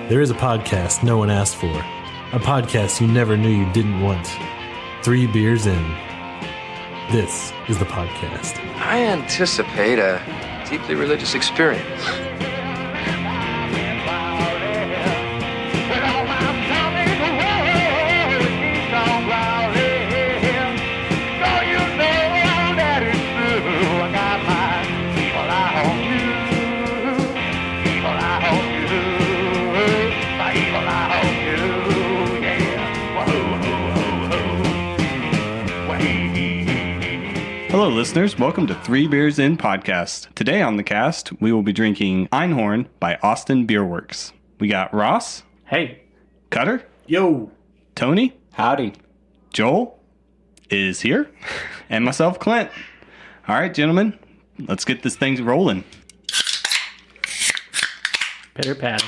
There is a podcast no one asked for. A podcast you never knew you didn't want. 3 beers in. This is the podcast. I anticipate a deeply religious experience. Hello, listeners. Welcome to 3 Beers In Podcast. Today on the cast, we will be drinking Einhorn by Austin Beerworks. We got Ross. Hey. Cutter. Yo. Tony. Howdy. Joel is here. And myself, Clint. All right, gentlemen. Let's get this thing rolling. Pitter patter.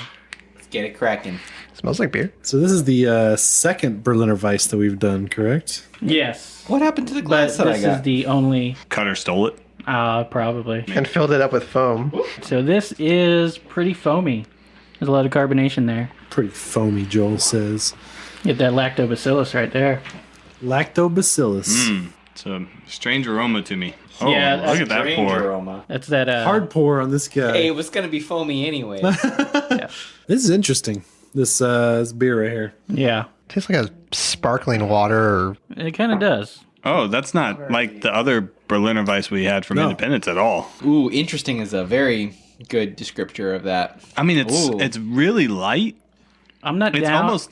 Let's get it cracking. Smells like beer. So this is the second Berliner Weisse that we've done, correct? Yes. What happened to the glass But that I this got? is the only... Cutter stole it. Probably. And filled it up with foam. So this is pretty foamy. There's a lot of carbonation there. Pretty foamy, Joel says. Get that lactobacillus right there. Lactobacillus. It's a strange aroma to me. Oh, Yeah, look that's at that Strange pour. aroma. That's that... Hard pour on this guy. Hey, it was going to be foamy anyway. Yeah. This is interesting. This beer right here. Yeah. Tastes like a sparkling water or It kind of does. Oh, that's not like the other Berliner Weisse we had from No. Independence at all. Ooh, interesting is a very good descriptor of that. I mean, Ooh. it's really light. I'm not It's down. almost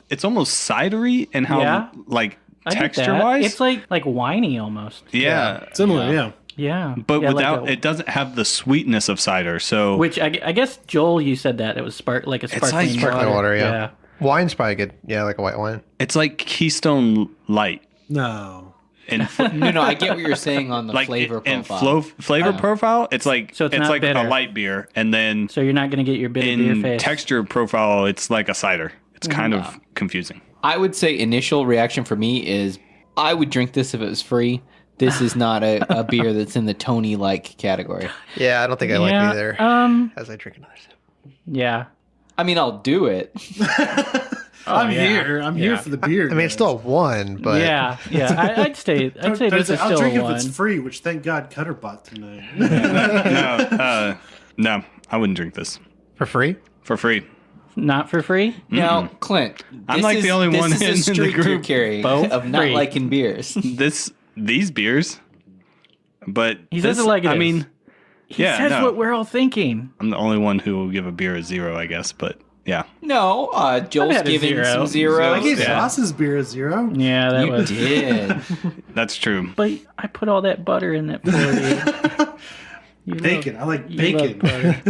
cidery in how Yeah. like I get texture that. wise. It's like winey almost. yeah. Similar, yeah. Yeah. But Yeah, without like a- it doesn't have the sweetness of cider. So Which I guess, Joel, you said that. It was like a like sparkling sparkling water, yeah. Wine's probably good. Yeah, like a white wine. it's like Keystone Light No. in No, I get what you're saying on the like flavor in profile. flavor profile. It's like So it's not like bitter. a light beer, and then So you're not going to get your bitter beer in face. texture profile, it's like a cider. It's kind of confusing. I would say initial reaction for me is I would drink this if it was free. This is not a beer that's in the Tony-like category. Yeah, I don't think I like it either. As I drink another sip. Yeah. I mean, I'll do it. I'm yeah. here. I'm here Yeah. for the beer. I mean, it's still a 1, but Yeah. I'd say this is I'll still drink a if one. it's free, which thank God Cutter bought tonight. No, I wouldn't drink this for free. for free. Not for free? Now, Clint, I'm this like the only one this in is the a streak you're group. carrying Both of not free. liking beers. These beers, but He this, doesn't like it. I mean, He yeah, says no. what we're all thinking. I'm the only one who will give a beer a 0, I guess. But yeah, No, Joel's had a giving zero. some zeros. I gave Yeah. Ross's beer a 0. Yeah, that You was. did. that's true. But I put all that butter in that for you. You Bacon. love- I like you bacon. love butter.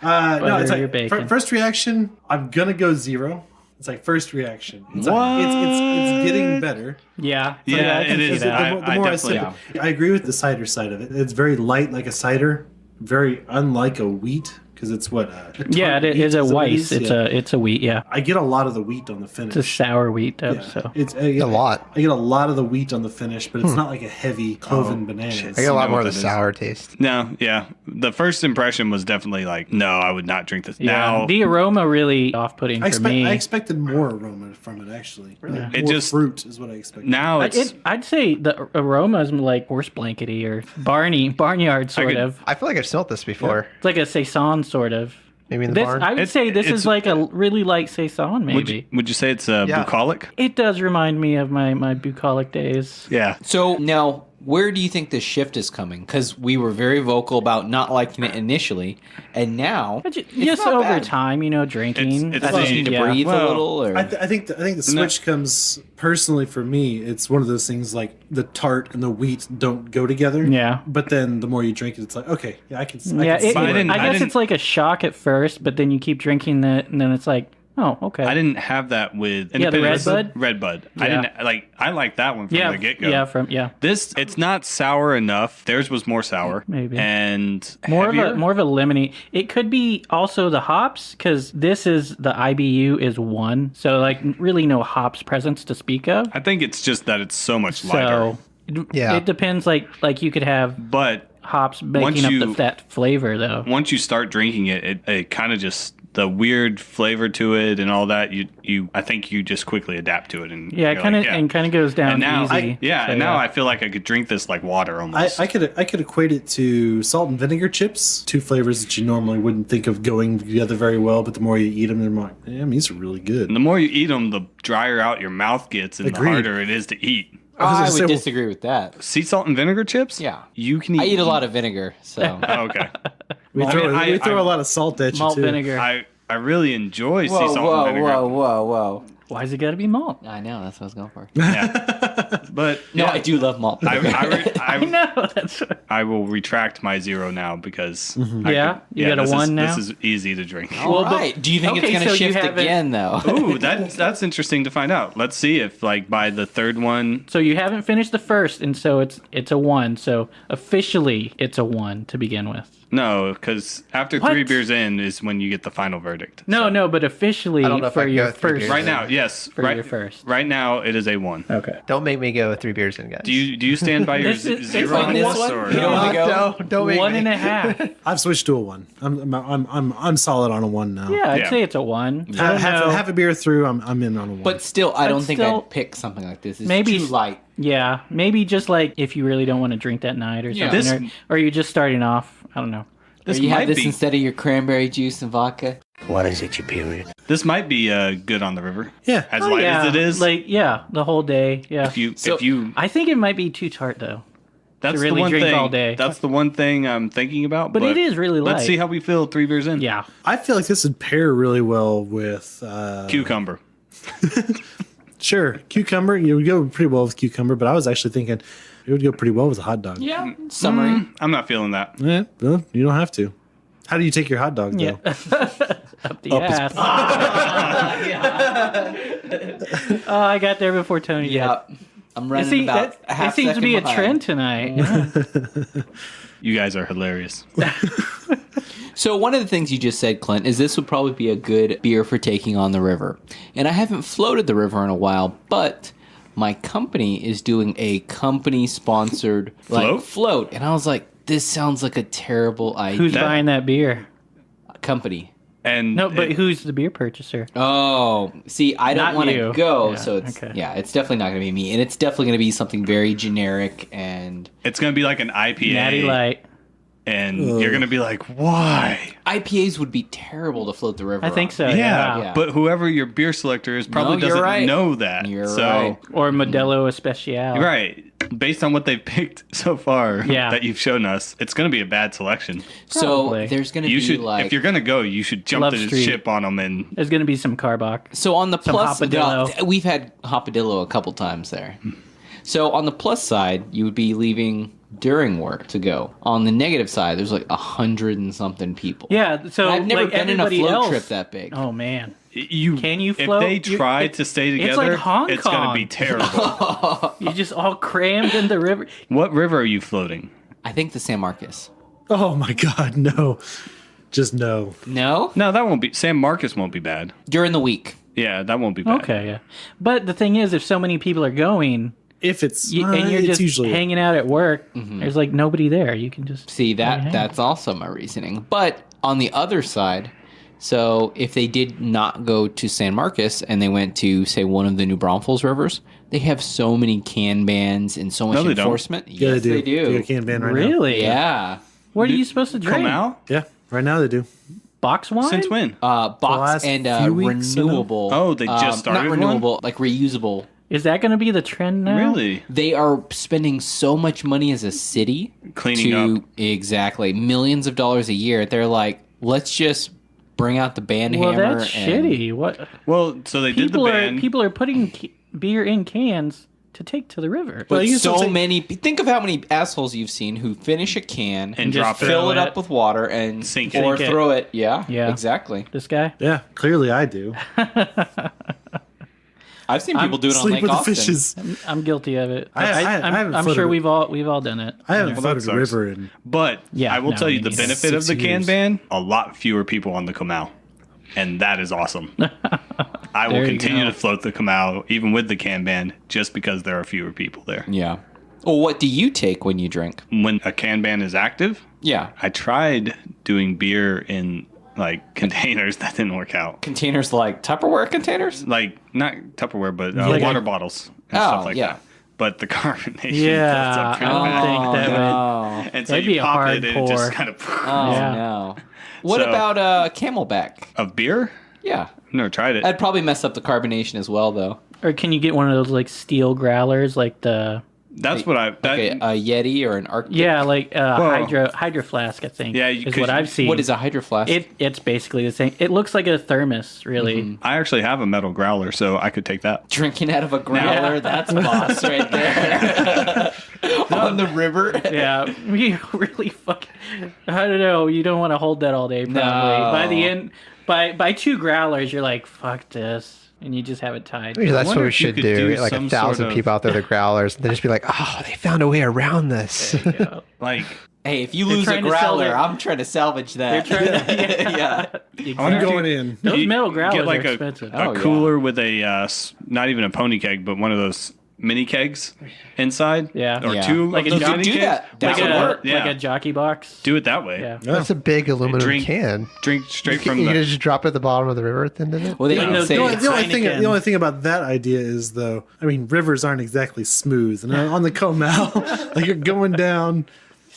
No, it's Butter your like bacon. first reaction. I'm gonna go 0. It's like first reaction. It's like, it's getting better. Yeah. Yeah, I can it see is. that. The more I definitely- sip it, I agree with the cider side of it. It's very light, like a cider. Very unlike a wheat because it's what. Yeah, it is a what it Weiss. is? It's a wheat. Yeah, I get a lot of the wheat on the finish. it's a sour wheat though. Yeah. So It's A lot. I get a lot of the wheat on the finish, but it's not like a heavy cloven bananas. I get a lot know more what of the that is. sour taste. No, yeah. The first impression was definitely like, no, I would not drink this. yeah, Now, the aroma really off-putting for me. I expected more aroma from it actually. Really? It More just- fruit is what I expected. now it's. I'd say the aroma is like horse blankety or barnyard sort could- of. I feel like I've smelt this before. It's like a saison sort of. Maybe in the This, barn. I would It's- say this it's- is like a really light saison, maybe. would you say it's a Yeah. bucolic? It does remind me of my bucolic days. Yeah. So now, where do you think this shift is coming? Because we were very vocal about not liking it initially, and now But it's just not over bad. time, drinking. It's I just need to breathe a Well, little. Or... I think the switch comes personally for me. It's one of those things like the tart and the wheat don't go together. Yeah. But then the more you drink it, it's like okay, yeah, I can. Yeah, I, can see But I where- didn't- I guess didn't- it's like a shock at first, but then you keep drinking that, and then it's like, oh, okay. I didn't have that with Yeah, the Independence. Red Bud? Red Bud. I Yeah. didn't like. I like that one from yeah, the get go. yeah. This it's not sour enough. Theirs was more sour, Maybe. and More heavier. of a lemony. It could be also the hops because this is the IBU is 1, so like really no hops presence to speak of. I think it's just that it's so much lighter. So Yeah. it depends. Like you could have But hops Once making you- up that flavor though. once you start drinking it, it kind of just the weird flavor to it and all that, I think you just quickly adapt to it. And yeah, it kind of goes down easy. Now I feel like I could drink this like water almost. I could equate it to salt and vinegar chips, two flavors that you normally wouldn't think of going together very well, but the more you eat them, they're more like, damn, these are really good. And the more you eat them, the drier out your mouth gets and Agreed. the harder it is to eat. I would disagree with that. Sea salt and vinegar chips? Yeah. You can eat. I eat a lot of vinegar, so. Oh, okay. We throw a lot of salt at you, malt too. vinegar. I really enjoy sea salt and vinegar. Whoa. Why's it got to be malt? I know, that's what I was going for. Yeah. But No, I do love malt. I know. That's what... I will retract my 0 now because you got a 1 now. This is easy to drink. All right. Do you think it's going to shift again, though? Ooh, that's interesting to find out. Let's see if like by the third one. So you haven't finished the first, and so it's a 1. So officially, it's a 1 to begin with. No, because after 3 beers in is when you get the final verdict. No, but officially I don't know if for I your go 3 first. beers Right in. now, yes. For your first. Right now, it is a 1. Okay. Don't make me go 3 beers in, guys. Do you stand by your This is- 0 on this this one? or You don't wanna go? Don't make me. 1.5. I've switched to a 1. I'm solid on a 1 now. Yeah, I'd Yeah. say it's a 1. I don't know. Half a beer through, I'm in on a 1. But still, I don't think still- I'd pick something like this. It's Maybe- too light. Yeah, maybe just like if you really don't want to drink that night or Yeah. something, or you're just starting off. I don't know. This Or you might have this be instead of your cranberry juice and vodka. this might be good on the river. Yeah. As light as it is. Like the whole day. Yeah. if you I think it might be too tart though. that's really the one drink thing. all day. That's the one thing I'm thinking about. But it is really Let's light. see how we feel 3 beers in. Yeah. I feel like this would pair really well with Cucumber. sure, cucumber. You would go pretty well with cucumber, but I was actually thinking it would go pretty well with a hot dog. Yeah. Summary. I'm not feeling that. Yeah, well, you don't have to. How do you take your hot dog though? Yeah. Up the ass. Oh, I got there before Tony did. Yeah. I'm running about a half it seems to be a second trend behind. tonight. You guys are hilarious. So one of the things you just said, Clint, is this would probably be a good beer for taking on the river. And I haven't floated the river in a while, but my company is doing a company-sponsored float. And I was like, this sounds like a terrible idea. Who's buying that beer? Company. And No, but who's the beer purchaser? Oh, see, I don't Not want you. to go, Yeah, so it's okay. it's definitely not going to be me, and it's definitely going to be something very generic and it's going to be like an IPA. Natty Light. And you're going to be like, why? IPAs would be terrible to float the river. I think on. so. Yeah, Yeah. but whoever your beer selector is probably No, you're doesn't right. know that. You're so, right. Or Modelo Especial. Right. Based on what they've picked so far Yeah. that you've shown us, it's going to be a bad selection. So Probably. there's going to You be should, like if you're going to go, you should jump Love the Street. ship on them and There's going to be some Carbach. so on the plus. Hopadillo. We've had Hopadillo a couple times there. So on the plus side, you would be leaving during work to go. On the negative side, there's like 100 and something people. Yeah, so I've never like been in a everybody float else, trip that big. Oh man, you Can you float? If they try to stay it's together, like Hong it's going to Kong. be terrible. you just all crammed in the river. What river are you floating? I think the San Marcos. Oh my God, no. Just no. No, No, that won't be. San Marcos won't be bad. during the week. Yeah, that won't be bad. Okay, yeah. But the thing is, if so many people are going, If it's and you're it's just usually hanging out at work, there's like nobody there. You can just See hang. that's also my reasoning. But on the other side, so if they did not go to San Marcos and they went to say one of the New Braunfels rivers, they have so many can bans and so much No, they don't. enforcement. yeah, Yes, they do. They got a can ban right now. Really? Yeah. What are you supposed to drink? Kamau? Yeah, right now they do. Box wine? Since when? Box last and few weeks, renewable. Oh, they just started not one? renewable, like reusable. Is that going to be the trend now? Really? They are spending so much money as a city Cleaning to up. exactly millions of dollars a year. They're like, let's just bring out the band Well, hammer. that's and shitty. What Well, so they did the ban. people are putting beer in cans to take to the river. But you can still so take- many. Think of how many assholes you've seen who finish a can And just drop it. fill throw it up with water and Sink it. or Sink it. throw it. Yeah, Yeah. exactly. This guy? Yeah, clearly I do. I've seen people do it on Sleep Lake with Austin. the fishes. I'm guilty of it. I haven't I'm floated sure it. we've all done it. I haven't Well, floated that a sucks. river in. But Yeah, I will no, tell you me the neither. benefit of 6 the can years. ban, a lot fewer people on the Kamau. And that is awesome. I will There you continue go. to float the Kamau, even with the can ban, just because there are fewer people there. Yeah. Well, what do you take when you drink? When a can ban is active, Yeah. I tried doing beer in like containers that didn't work out. Containers like Tupperware containers? Like not Tupperware, but Like water bottles and stuff like that. But the carbonation builds up I real don't bad. think that would. No. And so That'd you be a pop hard it and it pour. just kind of Oh, Yeah. no. What So- about Camelback? of beer. Yeah. I've never tried it. I'd probably mess up the carbonation as well, though. Or can you get one of those like steel growlers, like the That's what I. That, Like a Yeti or an Arctic. like hydro flask? I think. Yeah, is could what you- I've seen. What is a Hydro Flask? It's basically the same. It looks like a thermos, really. I actually have a metal growler, so I could take that. Drinking out of a growler? That's boss right there. On the river? Yeah, we really fucking. I don't know. You don't want to hold that all day. Probably No. by the end, by 2 growlers, you're like, fuck this, and you just have it tied. Maybe that's what wonder we if you should could do. do Get like some 1,000 sort of- people out there with growlers, and they just be like, "Oh, they found a way around this." Yeah. Like, Hey, if you lose a trying to sell growler, their- I'm trying to salvage that. They're trying to. Yeah. Exactly. I'm going in. Those you metal growlers get like are a, expensive. a Oh, yeah. cooler with a not even a pony keg, but one of those mini kegs inside. Yeah. or Yeah. two Like of a those jockey- mini do kegs. that. That like would a work. Yeah. like a jockey box. Do it that way. Yeah. That's a big aluminum Drink- can. Drink straight You from can the. just drop it at the bottom of the river at the end of it. Well, they Like don't those- say the it. Heineken. The only thing about that idea is, though, I mean, rivers aren't exactly smooth. And on the Comal, like you're going down.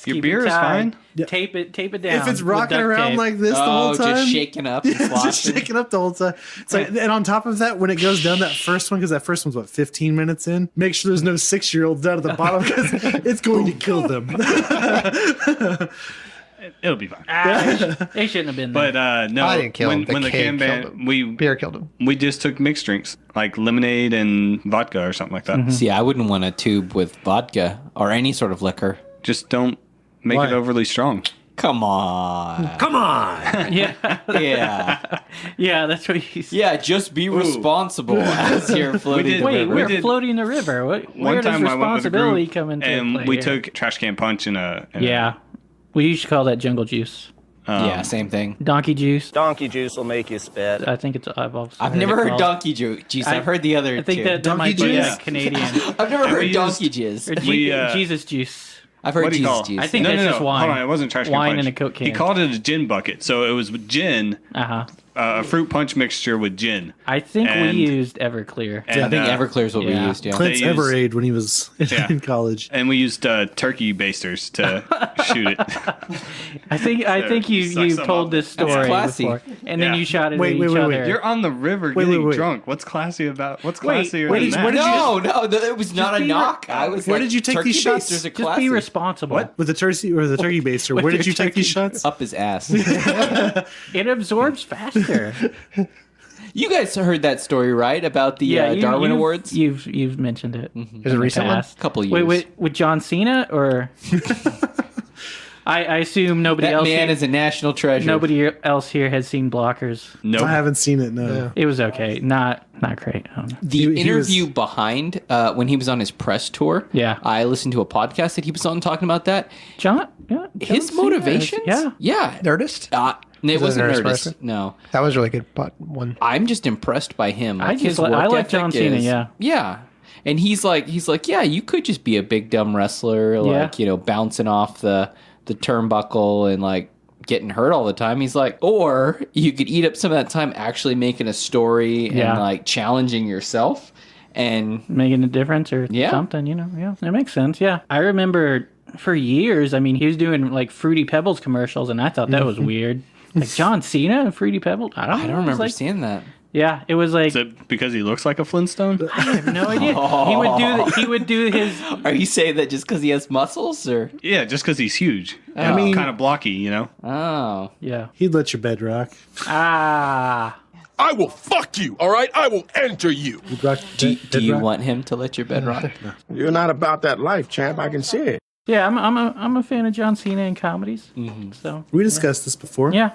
Your Keep beer it is tied. fine. Yeah. Tape it down. If it's with rocking duct around tape. like this the whole time. just shaking up and Just sloshing. shaking up the whole time. It's like, and on top of that, when it goes down that first one, because that first one's 15 minutes in, make sure there's no 6-year-olds down at the bottom because it's going to kill them. It'll be fine. They shouldn't have been there. But no, I didn't kill him. when the can keg killed ban, him. Beer killed him. we just took mixed drinks like lemonade and vodka or something like that. See, I wouldn't want a tube with vodka or any sort of liquor. Just don't make Why? it overly strong. Come on. yeah, Yeah. yeah, that's what you said. Yeah, just be responsible as you're floating did- the Wait, river. we we're did- floating the river. Where One does time I went with a responsibility group, come into and play we here? took trash can punch in a Yeah, we used to call that jungle juice, Yeah, same thing. donkey juice. Donkey juice will make you spit. I think it's. I've never heard donkey juice. I've heard the other I think two. that Donkey might be juice? a Canadian. I've never we heard used- donkey jizz. Or We, Jesus juice. I've heard What do you Jesus call? juice. I think No, that's no, just no. wine. Hold on, it wasn't trash can Wine punch. in a Coke can. He called it a gin bucket, so it was gin, Uh-huh. a fruit punch mixture with gin. I think And- we used Everclear. And, I think Everclear's what we yeah. used, yeah. Clint's They used- Everade when he was Yeah. in college. And we used turkey basters to shoot it. I think you suck some told up. this That's story classy. before, and then Yeah. you shot it Wait, at wait, each wait, other. wait. You're on the river Wait, getting wait. drunk. What's classy about? What's Wait, classier wait, than that? what did you- No, it was not a be re- knock. I was Where like, did you take turkey these shots? basters are Just classy. be responsible. What? With the turkey or the turkey baster, With where did your you take these turkey- shots? Up his ass. It absorbs faster. You guys heard that story, right? About the you- Darwin you've- Awards? You've mentioned it. Is it a recent one? Couple years. Wait, with John Cena or? I assume nobody That else. man here, is a national treasure. nobody else here has seen Blockers. Nope. I haven't seen it. No. It was okay, not great. I don't know. The He interview was- behind when he was on his press tour. Yeah. I listened to a podcast that he was on talking about that. John His Cena, motivations. yeah. Yeah. Nerdist? It it wasn't Nerdist Nerdist. person? No. That was really good. But one. I'm just impressed by him. I Like, his just li- work I like ethic John Cena, is- yeah. Yeah. And he's like, yeah, you could just be a big dumb wrestler, like, bouncing off the turnbuckle and like getting hurt all the time. He's like, or you could eat up some of that time actually making a story Yeah. and like challenging yourself. And Making a difference or Yeah. something, Yeah, that makes sense. Yeah, I remember for years. I mean, he was doing like Fruity Pebbles commercials, and I thought that was weird. Like John Cena and Fruity Pebbles. I don't I know. don't It was remember like, seeing that. Yeah, it was like Is it because he looks like a Flintstone? I have no idea. He would do his. Are you saying that just because he has muscles, or? Yeah, just because he's huge. I mean- kind of blocky, you know? Oh, Yeah. He'd let your bed rock. Ah. I will fuck you, all right? I will enter you. He'd rock do bed you rock. want him to let your bed rock? You're not about that life, champ. I can see it. Yeah, I'm a fan of John Cena in comedies. So We discussed this before. yeah.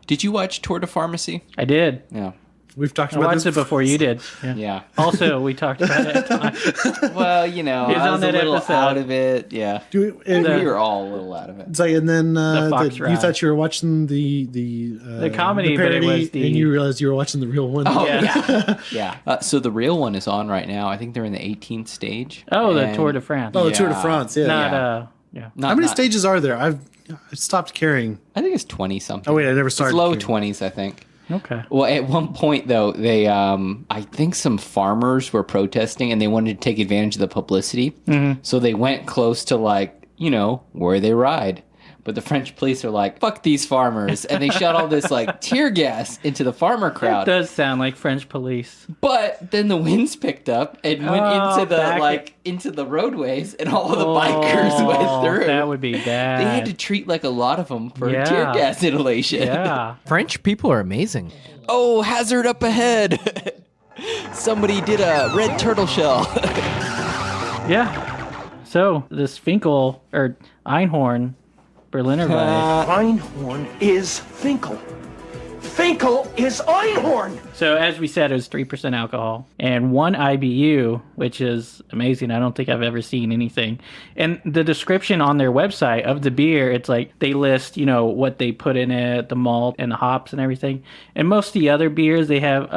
Did you watch Tour de Pharmacy? I did. Yeah. We've talked I about watched this it before you did. Yeah. Yeah. Also, we talked about it at time. Well, He was I on was a that little episode. out of it. Yeah. We We were all a little out of it. it's like, and then Fox you ride. thought you were watching the comedy, but it parody, was the- and you realized you were watching the real one. Oh, Yeah. yeah. So the real one is on right now. I think they're in the 18th stage. Oh, the And Tour de France. Oh, the Tour de Yeah. France. Yeah. Not yeah. yeah. not- How many not- stages are there? I stopped caring. I think it's 20 something. Oh wait, I never started. It's low caring. 20s, I think. Okay. Well, at one point though, they I think some farmers were protesting and they wanted to take advantage of the publicity. Mm-hmm. So they went close to like, where they ride. But the French police are like, fuck these farmers. And they shot all this like tear gas into the farmer It crowd. does sound like French police. But then the winds picked up and went into the into the roadways, and all of the bikers went through. That would be bad. They had to treat like a lot of them for Yeah. tear gas inhalation. Yeah. French people are amazing. Oh, hazard up ahead! Somebody did a red turtle shell. Yeah. So this Finkel or Einhorn Berliner Weisse. Einhorn is Finkel. Finkel is Einhorn. So as we said, it was 3% alcohol and 1 IBU, which is amazing. I don't think I've ever seen anything. And the description on their website of the beer, it's like they list, what they put in it, the malt and the hops and everything. And most of the other beers, they have,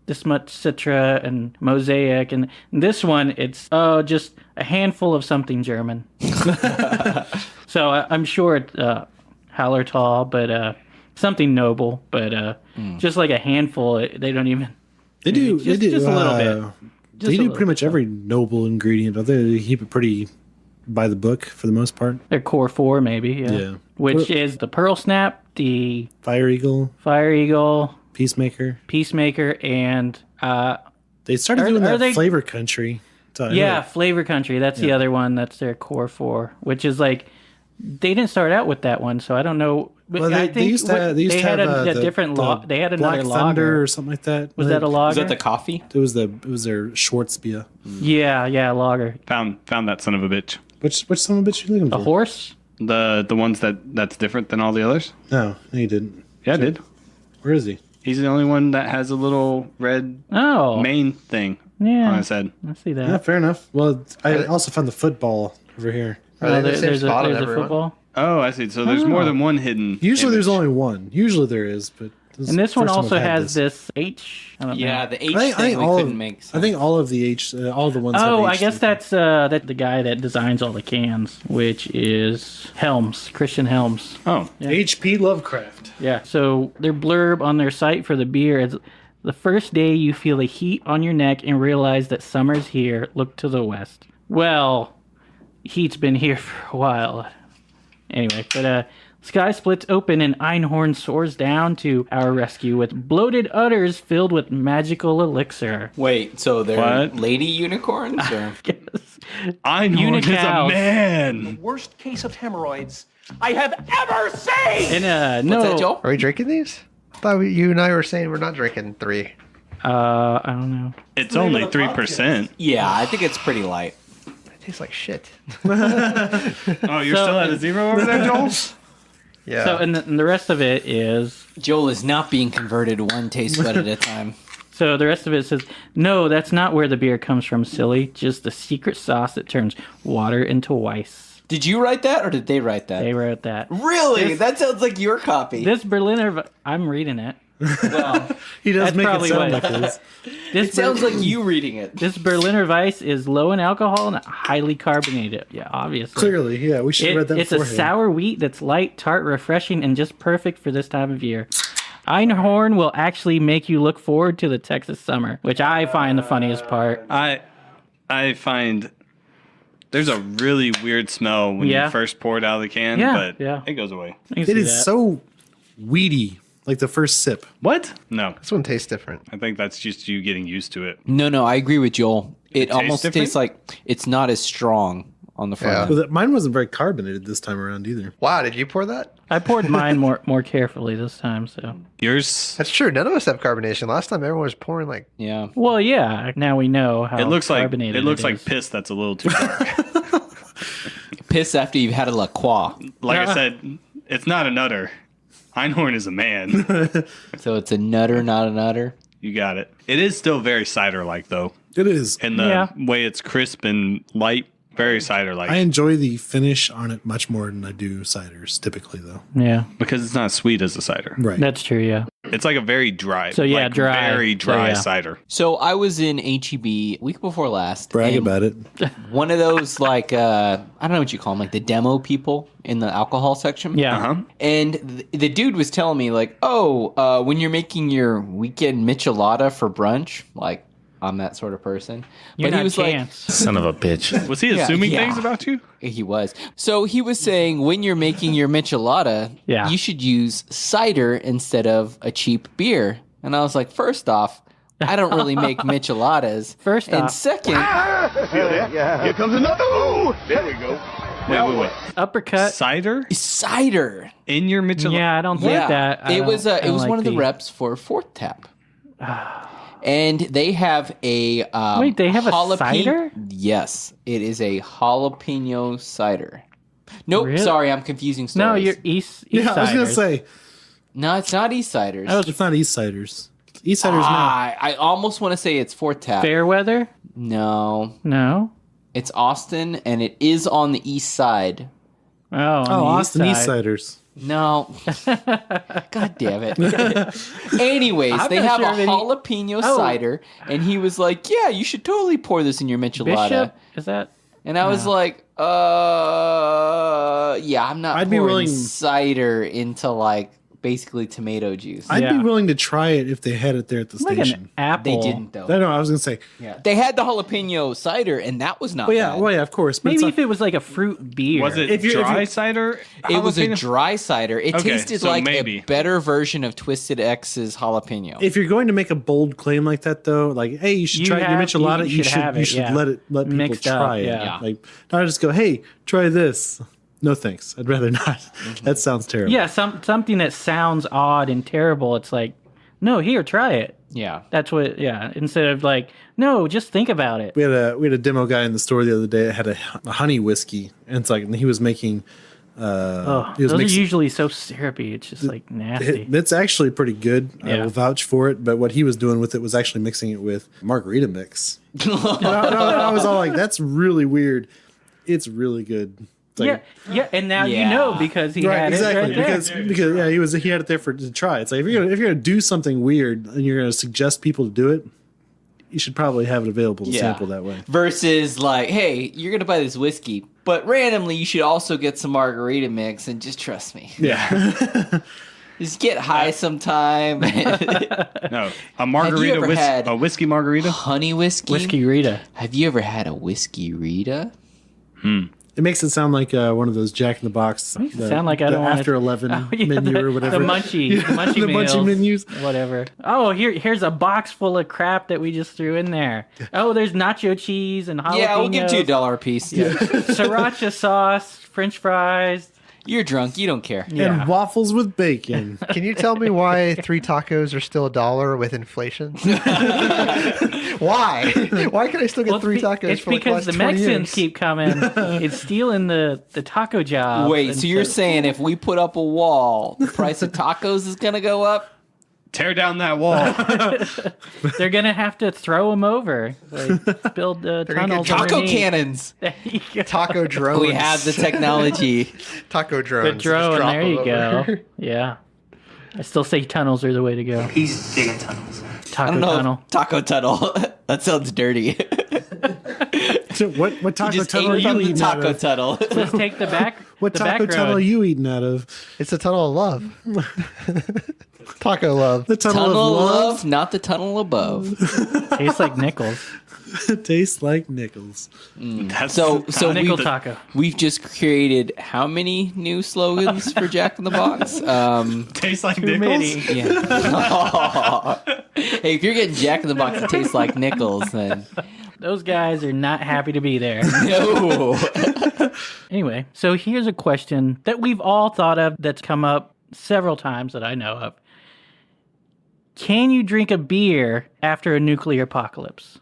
this much Citra and Mosaic. And this one, it's, just a handful of something German. So I'm sure it's Hallertau, but something noble, but just like a handful. They don't even. They do. Just a little bit. They do pretty much every noble ingredient, but they keep it pretty by the book for the most part. Their core 4, maybe. Yeah. Which is the Pearl Snap, the Fire Eagle, Peacemaker, and they started doing that Flavor Country. Flavor Country. That's the other one. That's their core 4, which is like they didn't start out with that one, so I don't know. Well, they used to have a different lager. They had another Black Thunder lager or something like that. Was that a lager? Was that the coffee? It was their Schwarzbier. Yeah, lager. Found that son of a bitch. Which son of a bitch you looking for? A horse? The ones that's different than all the others. No, you didn't. Yeah, I did. Where is he? He's the only one that has a little red mane thing on his head. I see that. Yeah, fair enough. Well, I also found the football over here. Are they in the same there's spot on a everyone? football. Oh, I see. So there's more than one hidden. Usually there's image. only one. Usually there is, but And this one first time also I've had has this H. I don't Yeah, know. the H thing we couldn't make sense. I think all of the H, all the ones. Oh, have I H guess through them. that's the guy that designs all the cans, which is Christian Helms. Oh, H.P. Lovecraft. Yeah. So their blurb on their site for the beer is, the first day you feel the heat on your neck and realize that summer's here, look to the west. Well, heat's been here for a while. Anyway, but sky splits open and Einhorn soars down to our rescue with bloated udders filled with magical elixir. Wait, so they're What? lady unicorns? Or? Yes. Einhorn is a Unicows. man. Worst case of hemorrhoids I have ever seen. And no, What's that, Joel? Are we drinking these? I thought you and I were saying we're not drinking 3. I don't know. It's only 3%. Yeah, I think it's pretty light. It tastes like shit. Oh, you're still at a 0 over there, Joel? Yeah. So and the rest of it is. Joel is not being converted one taste bud at a time. So the rest of it says, no, that's not where the beer comes from, silly. Just the secret sauce that turns water into Weiss. Did you write that, or did they write that? They wrote that. Really? That sounds like your copy. This Berliner, I'm reading it. Well, He does That's make it probably sound what- like this. This it sounds like you reading it. This Berliner Weisse is low in alcohol and highly carbonated. Yeah, obviously. Clearly, yeah, we should have read that It's a beforehand. sour wheat that's light, tart, refreshing, and just perfect for this time of year. Einhorn will actually make you look forward to the Texas summer, which I find the funniest part. I find there's a really weird smell when Yeah. you first pour it out of the can, Yeah, but yeah. it goes away. I can It see is that. so weedy, like the first sip. What? No, This one tastes different. I think that's just you getting used to it. No, I agree with Joel. It tastes almost different? tastes like it's not as strong on the front. Yeah. end. Well, mine wasn't very carbonated this time around either. Wow, did you pour that? I poured mine more carefully this time, so. Yours, That's true. None of us have carbonation. Last time everyone was pouring like Yeah. Well, yeah, now we know how it looks like carbonated it looks like is. piss that's a little too dark. Piss after you've had a La Croix. Like I said, it's not a nutter. Einhorn is a man. So it's a nutter, not a nutter. You got it. It is still very cider-like though, It is. in the Yeah. way it's crisp and light. Very cider-like. I enjoy the finish on it much more than I do ciders, typically, though. Yeah, because it's not as sweet as a cider. Right. that's true, yeah. It's like a very dry. So, yeah, like dry. Very dry So, yeah. cider. So I was in HEB week before last. Brag and about it. One of those like I don't know what you call them, like the demo people in the alcohol section. Yeah. Uh-huh. And the dude was telling me like, oh, when you're making your weekend michelada for brunch, like I'm that sort of person. You're but he not was Chance. Son of a bitch. Was he Yeah, assuming yeah. things about you? like, he was. So he was saying when you're making your michelada, Yeah. you should use cider instead of a cheap beer. And I was like, first off, I don't really make micheladas. First and off. second, Here comes another. Oh, there we go. Wait. Uppercut. Cider cider. in your Michelada? Yeah, I don't like that. I It was don't- I it don't was like one of the reps for Fourth Tap. And they have a Wait, they have a jalapeno- cider? Yes, it is a jalapeno cider. Nope, Really? sorry, I'm confusing stories. No, you're East Yeah, I was gonna Siders. say No, it's not East Ciders. it's not East Ciders. East Ciders now. I almost want to say it's Fourth Tap. Fairweather? No, No. it's Austin, and it is on the east side. Oh, on the Austin East side. Ciders. No. God damn it. Anyways, I'm they not have sure a of any- jalapeno Oh. cider, and he was like, yeah, you should totally pour this in your michelada. Bishop? Is that? And I was like, yeah, I'm not I'd be pouring willing- cider into like basically tomato juice. I'd Yeah. be willing to try it if they had it there at the Like station. an apple. They didn't though. No, I was gonna say. Yeah. They had the jalapeno cider, and that was not Well, yeah, bad. of course. But Maybe it's if it was like a fruit beer. Was it If you- dry cider? It was a jalapeno? dry cider. It Okay, tasted so like maybe. a better version of Twisted X's jalapeno. if you're going to make a bold claim like that, though, like, hey, you should You try your have- michelada. you You should should have you it, should yeah. let people Mixed up, try it. yeah. Like, not just go, hey, try this. No thanks. I'd rather not. Mm-hmm. That sounds terrible. Yeah, something that sounds odd and terrible. It's like, no, here, try it. Yeah. That's what. Yeah, instead of like, no, just think about it. We had a demo guy in the store the other day that had a honey whiskey, and it's like, and he was making. Oh, he was those mixing- are usually so syrupy. It's just like nasty. It's actually pretty good. I Yeah. will vouch for it. But what he was doing with it was actually mixing it with margarita mix. I was all like, "That's really weird." It's really good. It's like, yeah, and now you Yeah. know because he right, had exactly. it right there. Because yeah, he had it there to try. It's like if you're gonna do something weird and you're gonna suggest people to do it, you should probably have it available to Yeah. sample that way. Versus like, hey, you're gonna buy this whiskey, but randomly you should also get some margarita mix and just trust me. Yeah. Just get high sometime. No, a margarita, ever had- a whiskey margarita. Honey whiskey. Whiskey Rita. Have you ever had a whiskey Rita? It makes it sound like one of those Jack in the Box. Makes it sound like I don't want after to- 11 Oh, yeah, menu the, or whatever. The munchie, the munchie the meals, munchie menus. whatever. Oh, here's a box full of crap that we just threw in there. Oh, there's nacho cheese and jalapenos. Yeah, we'll give you $1 a piece. Sriracha sauce, French fries. You're drunk. You don't care. Yeah. And waffles with bacon. Can you tell me why 3 tacos are still $1 with inflation? Why? Why can I still get Well, 3 tacos it's for like the because last the 20 Mexicans years? keep coming. It's stealing the taco job. Wait, so you're saying if we put up a wall, the price of tacos is gonna go up? Tear down that wall. they're gonna have to throw them over, like build gonna get tunnels. Taco underneath. cannons. There you go. Taco drones. We have the technology. taco The drones. Just drone. drop There them you over. go. Yeah. I still say tunnels are the way to go. He's digging tunnels. I Taco don't know. tunnel. Taco tunnel. That sounds dirty. So what taco Just tunnel are ate you from the eating out taco of? tunnel. Let's take the back. What the taco back tunnel are road. you eating out of? It's a tunnel of love. Taco love. The tunnel, Tunnel of of love love, not the tunnel above. Tastes like nickels. tastes like nickels. That's So Nickel we've, taco. we've just created how many new slogans for Jack in the Box? tastes like Too nickels. many. Yeah. Hey, if you're getting Jack in the Box that tastes like nickels, then Those guys are not happy to be there. no. Anyway, so here's a question that we've all thought of that's come up several times that I know of. Can you drink a beer after a nuclear apocalypse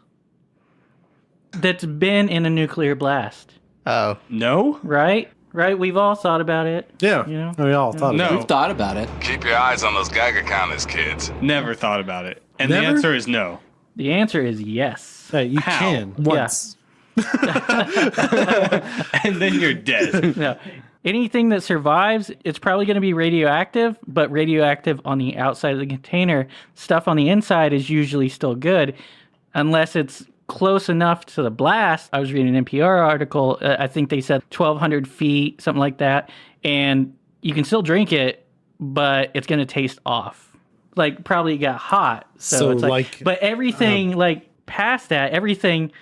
that's been in a nuclear blast? Oh. No, Right? Right? We've all thought about it. Yeah, You know? we all thought of No. it. We've thought about it. Keep your eyes on those Geiger counters, kids. never thought about it. And Never? the answer is no. The answer is yes. Hey, you How? can once. And then you're dead. No. anything that survives, it's probably going to be radioactive, but radioactive on the outside of the container. Stuff on the inside is usually still good, unless it's close enough to the blast. I was reading an NPR article. I think they said 1,200 feet, something like that. And you can still drink it, but it's going to taste off. Like, probably got hot. So it's like but everything, past that, everything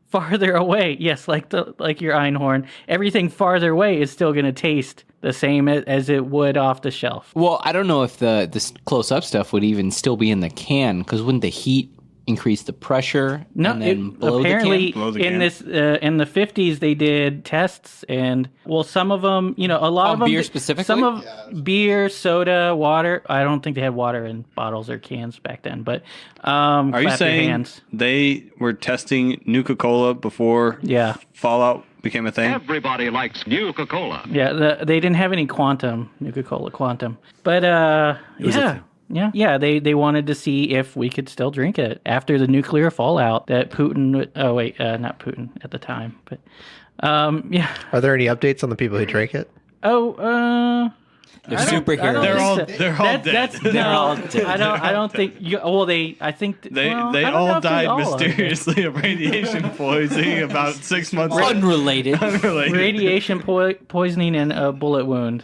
farther away, yes, like your Einhorn, everything farther away is still going to taste the same as it would off the shelf. Well, I don't know if this close-up stuff would even still be in the can, because wouldn't the heat increase the pressure and then blow apparently the can? Blow the can. In the 50s they did tests, and some of them, a lot of them beer specifically, some of beer, soda, water. I don't think they had water in bottles or cans back then, but Are you saying they were testing Nuka-Cola before Fallout became a thing? Everybody likes Nuka-Cola. Yeah, they didn't have any Nuka-Cola Quantum, but they wanted to see if we could still drink it after the nuclear fallout that Putin. Oh wait, not Putin at the time, but Are there any updates on the people who drank it? They're superheroes. They're all dead. They're all dead. I don't think. I think they all died mysteriously of radiation poisoning about 6 months. Unrelated. Radiation poisoning and a bullet wound.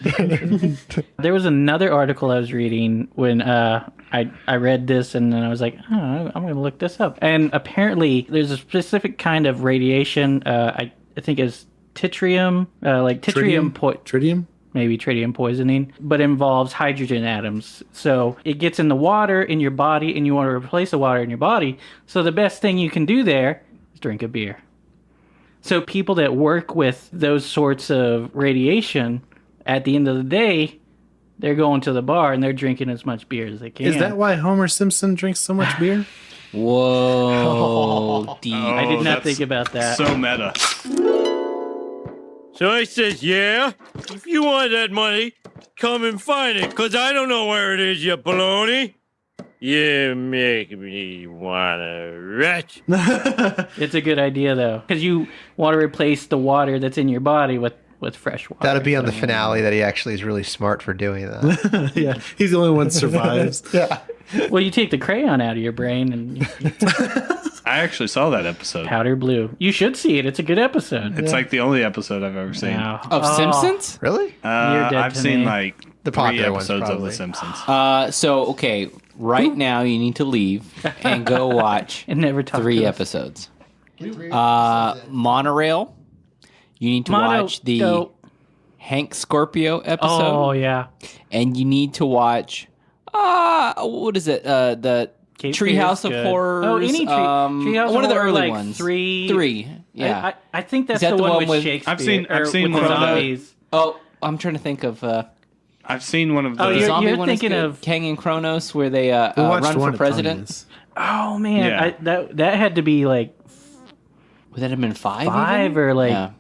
There was another article I was reading when I read this, and then I was like, I'm going to look this up. And apparently, there's a specific kind of radiation. I think it's tritium, Tritium? maybe tritium poisoning, but involves hydrogen atoms. So it gets in the water in your body, and you want to replace the water in your body. So the best thing you can do there is drink a beer. So people that work with those sorts of radiation, at the end of the day, they're going to the bar and they're drinking as much beer as they can. Is that why Homer Simpson drinks so much beer? Whoa, deep. I did not think about that. So meta. So I says, yeah, if you want that money, come and find it, because I don't know where it is, you baloney. You make me wanna retch. It's a good idea, though, because you want to replace the water that's in your body with fresh water. That'll be on the finale that he actually is really smart for doing that. Yeah, he's the only one that survives. Yeah. Well, you take the crayon out of your brain and I actually saw that episode. powder blue. You should see it. It's a good episode. It's like the only episode I've ever seen. Wow. Of Simpsons? Really? You're dead I've to seen me. like The 3 popular ones, episodes of probably. The Simpsons. So, okay, right now you need to leave and go watch And never talk 3 to us. episodes. Monorail. You need to watch the Go. Hank Scorpio episode. Oh, yeah. And you need to watch, what is it? The Cape Treehouse Fear's of good. Horrors. Oh, any Treehouse one of the Horror, early like ones. 3. 3. Yeah. I think that's Is that the the one one with with- Shakespeare. I've seen with one of the- zombies. Oh, I'm trying to think of I've seen one of the. Oh, the you're zombie one. thinking is good. of- Kang and Kronos, where they We watched run one for at president. Tanya's. Oh, man. Yeah. That had to be like Would that have been 5? 5 even? or like... Yeah.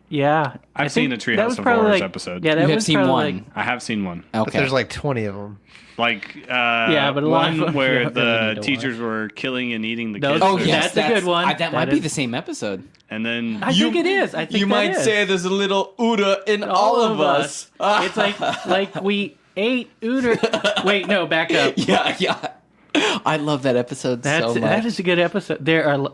Yeah. I've seen a that Treehouse was of probably Horrors like- episode. Yeah, that You have was seen probably one. like- I have seen one. But Okay. there's like 20 of them. Like Yeah, but a lot of one them where you don't really the need to teachers were killing and eating the Those- kids. Oh, yes. That's a good one. That That might be is- the same episode. And then I think it is. I think You that might is. say there's a little Uda in all of us. It's like we ate Uter. Wait, no, back up. Yeah. I love that episode so much. That is a good episode. There are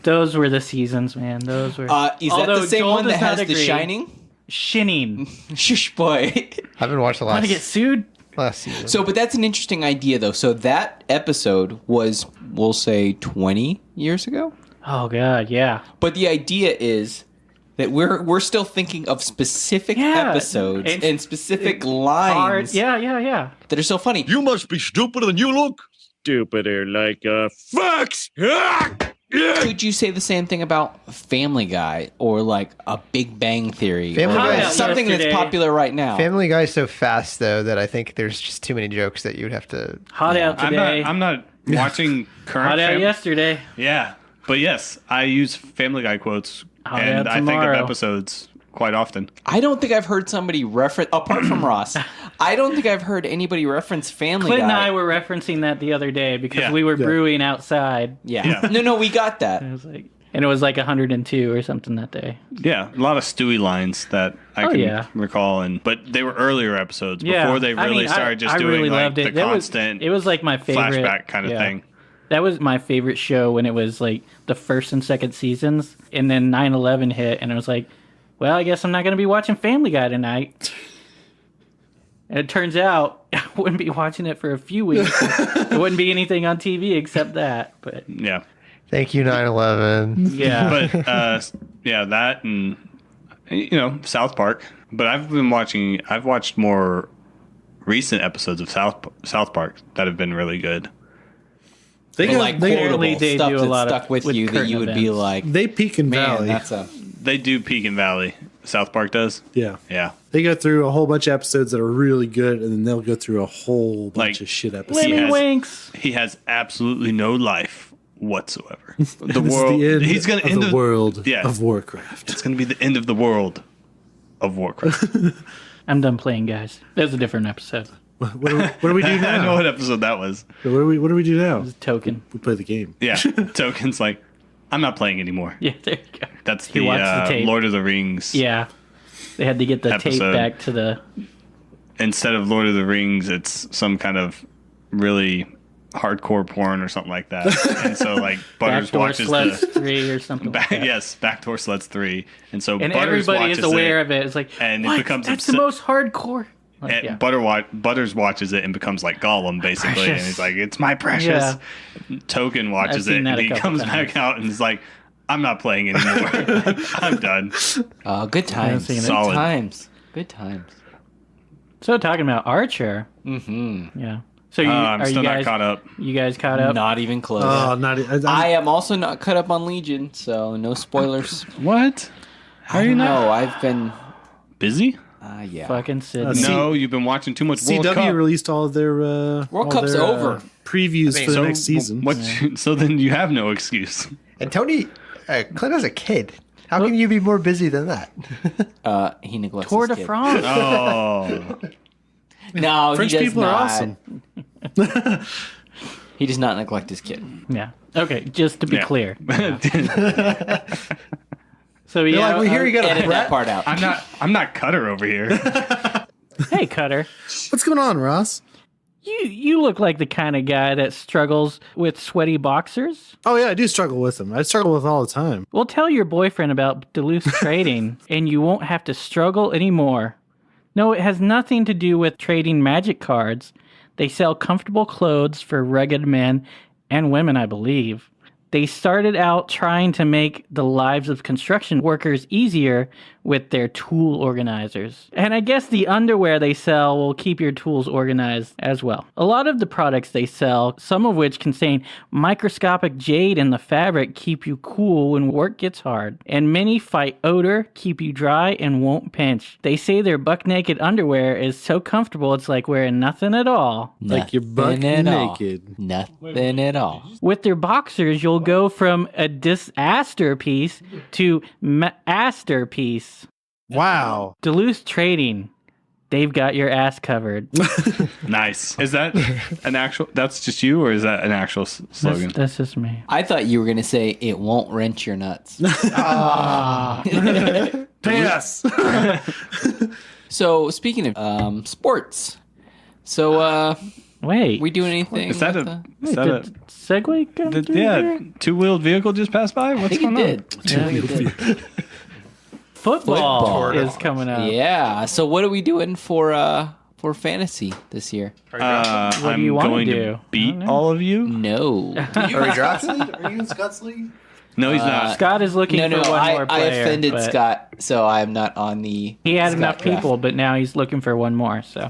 those were the seasons, man. Those were. Is that the Although same Joel one that does not has The agree. Shining? Shining. Shush, boy. I haven't watched the Want to get sued? last season. So, but that's an interesting idea, though. So that episode was, we'll say, 20 years ago. Oh God, yeah. But the idea is that we're still thinking of specific Yeah, episodes and- and specific lines Yeah. that are so funny. You must be stupider than you look. Stupider like a fox. Could you say the same thing about Family Guy or like a Big Bang Theory? Family or Guy is something that's yesterday. popular right now. Family Guy is so fast, though, that I think there's just too many jokes that you would have to... Hot out today. I'm not watching current. Hot out yesterday. Yeah, but yes, I use Family Guy quotes, Hot and out I think of tomorrow. episodes quite often. I don't think I've heard somebody reference, apart from Ross, I don't think I've heard anybody reference Family Clint Guy. and I were referencing that the other day because Yeah. we were brewing outside. Yeah. No, we got that. I was like, And it was like 102 or something that day. Yeah, a lot of Stewie lines that I can recall, but they were earlier episodes before they really started just doing really like loved it. the constant. It was like my favorite flashback kind of thing. That was my favorite show when it was like the first and second seasons, and then 9/11 hit, and it was like, well, I guess I'm not going to be watching Family Guy tonight. And it turns out I wouldn't be watching it for a few weeks. There wouldn't be anything on TV except that. But yeah. Thank you, 9/11. Yeah. But that and South Park. But I've watched more recent episodes of South Park that have been really good. They quotable they stuff do a that lot stuck with you that you would be like, they peak in Valley. They do peak in Valley. South Park does. Yeah. Yeah. They go through a whole bunch of episodes that are really good, and then they'll go through a whole bunch of shit episodes. Winks. He has absolutely no life whatsoever. The This world. is the end He's going to end the world yeah, of Warcraft. It's going to be the end of the world of Warcraft. I'm done playing, guys. There's a different episode. What do we do now? I know what episode that was. What do we do now? Token. We play the game. Yeah. Token's like, I'm not playing anymore. Yeah, there you go. That's He watched the tape. Lord of the Rings. Yeah. They had to get the tape episode. back to the... Instead of Lord of the Rings, it's some kind of really hardcore porn or something like that. And so, like, Butters Backdoor watches Sluts 3 or something like that. Yes, Backdoor Sluts 3. And so And Butters everybody is watches aware of it. It's like, and what? it becomes That's the most hardcore. Like, and yeah. Butters watches it and becomes like Gollum, basically. Precious. And he's like, it's my precious. Yeah. Token watches I've it seen that and a he couple comes times. back out and is like, I'm not playing anymore. I'm done. good times. Solid. Good times. Good times. So talking about Archer. Mm-hmm. Yeah. So I'm still not caught up. You guys caught up? Not even close. Oh, I am also not caught up on Legion, so no spoilers. What? How are you not? No, I've been busy. Yeah. Fucking Sydney. No, you've been watching too much World Cup. CW released all of their World Cup's over. Previews for the next season. So then you have no excuse. And Tony, Clint has a kid. How can you be more busy than that? He neglects Tour his de kid. France. Oh. No, French he does people not. are awesome. He does not neglect his kid. Yeah. Okay, just to be clear. So They're like, we hear you got a edit that brat. part out. I'm not Cutter over here. Hey, Cutter. What's going on, Ross? You look like the kind of guy that struggles with sweaty boxers. Oh yeah, I do struggle with them. I struggle with them all the time. Well, tell your boyfriend about Duluth Trading, and you won't have to struggle anymore. No, it has nothing to do with trading magic cards. They sell comfortable clothes for rugged men and women, I believe. They started out trying to make the lives of construction workers easier with their tool organizers. And I guess the underwear they sell will keep your tools organized as well. A lot of the products they sell, some of which contain microscopic jade in the fabric, keep you cool when work gets hard. And many fight odor, keep you dry, and won't pinch. They say their buck naked underwear is so comfortable it's like wearing nothing at all. Like you're buck naked. Nothing at all. With their boxers, you'll go from a disaster piece to masterpiece. Wow. Duluth Trading, they've got your ass covered. Nice. Is that an actual? That's just you, or is that an actual slogan? That's just me. I thought you were going to say, it won't wrench your nuts. Pay us. So, speaking of sports, so Wait, we doing anything? Is that with a? the- Is that a? Segway come through here? Two-wheeled vehicle just passed by. I What's think going it on? did. I think it did. Football is coming up. Yeah. So, what are we doing for fantasy this year? What do you want to going do? to beat all of you. No. Are we drafting? Are you in Scott's league? No, he's not. Scott is looking for one more I player. offended but Scott, so I'm not on the. He had Scott enough draft. people, but now he's looking for one more. So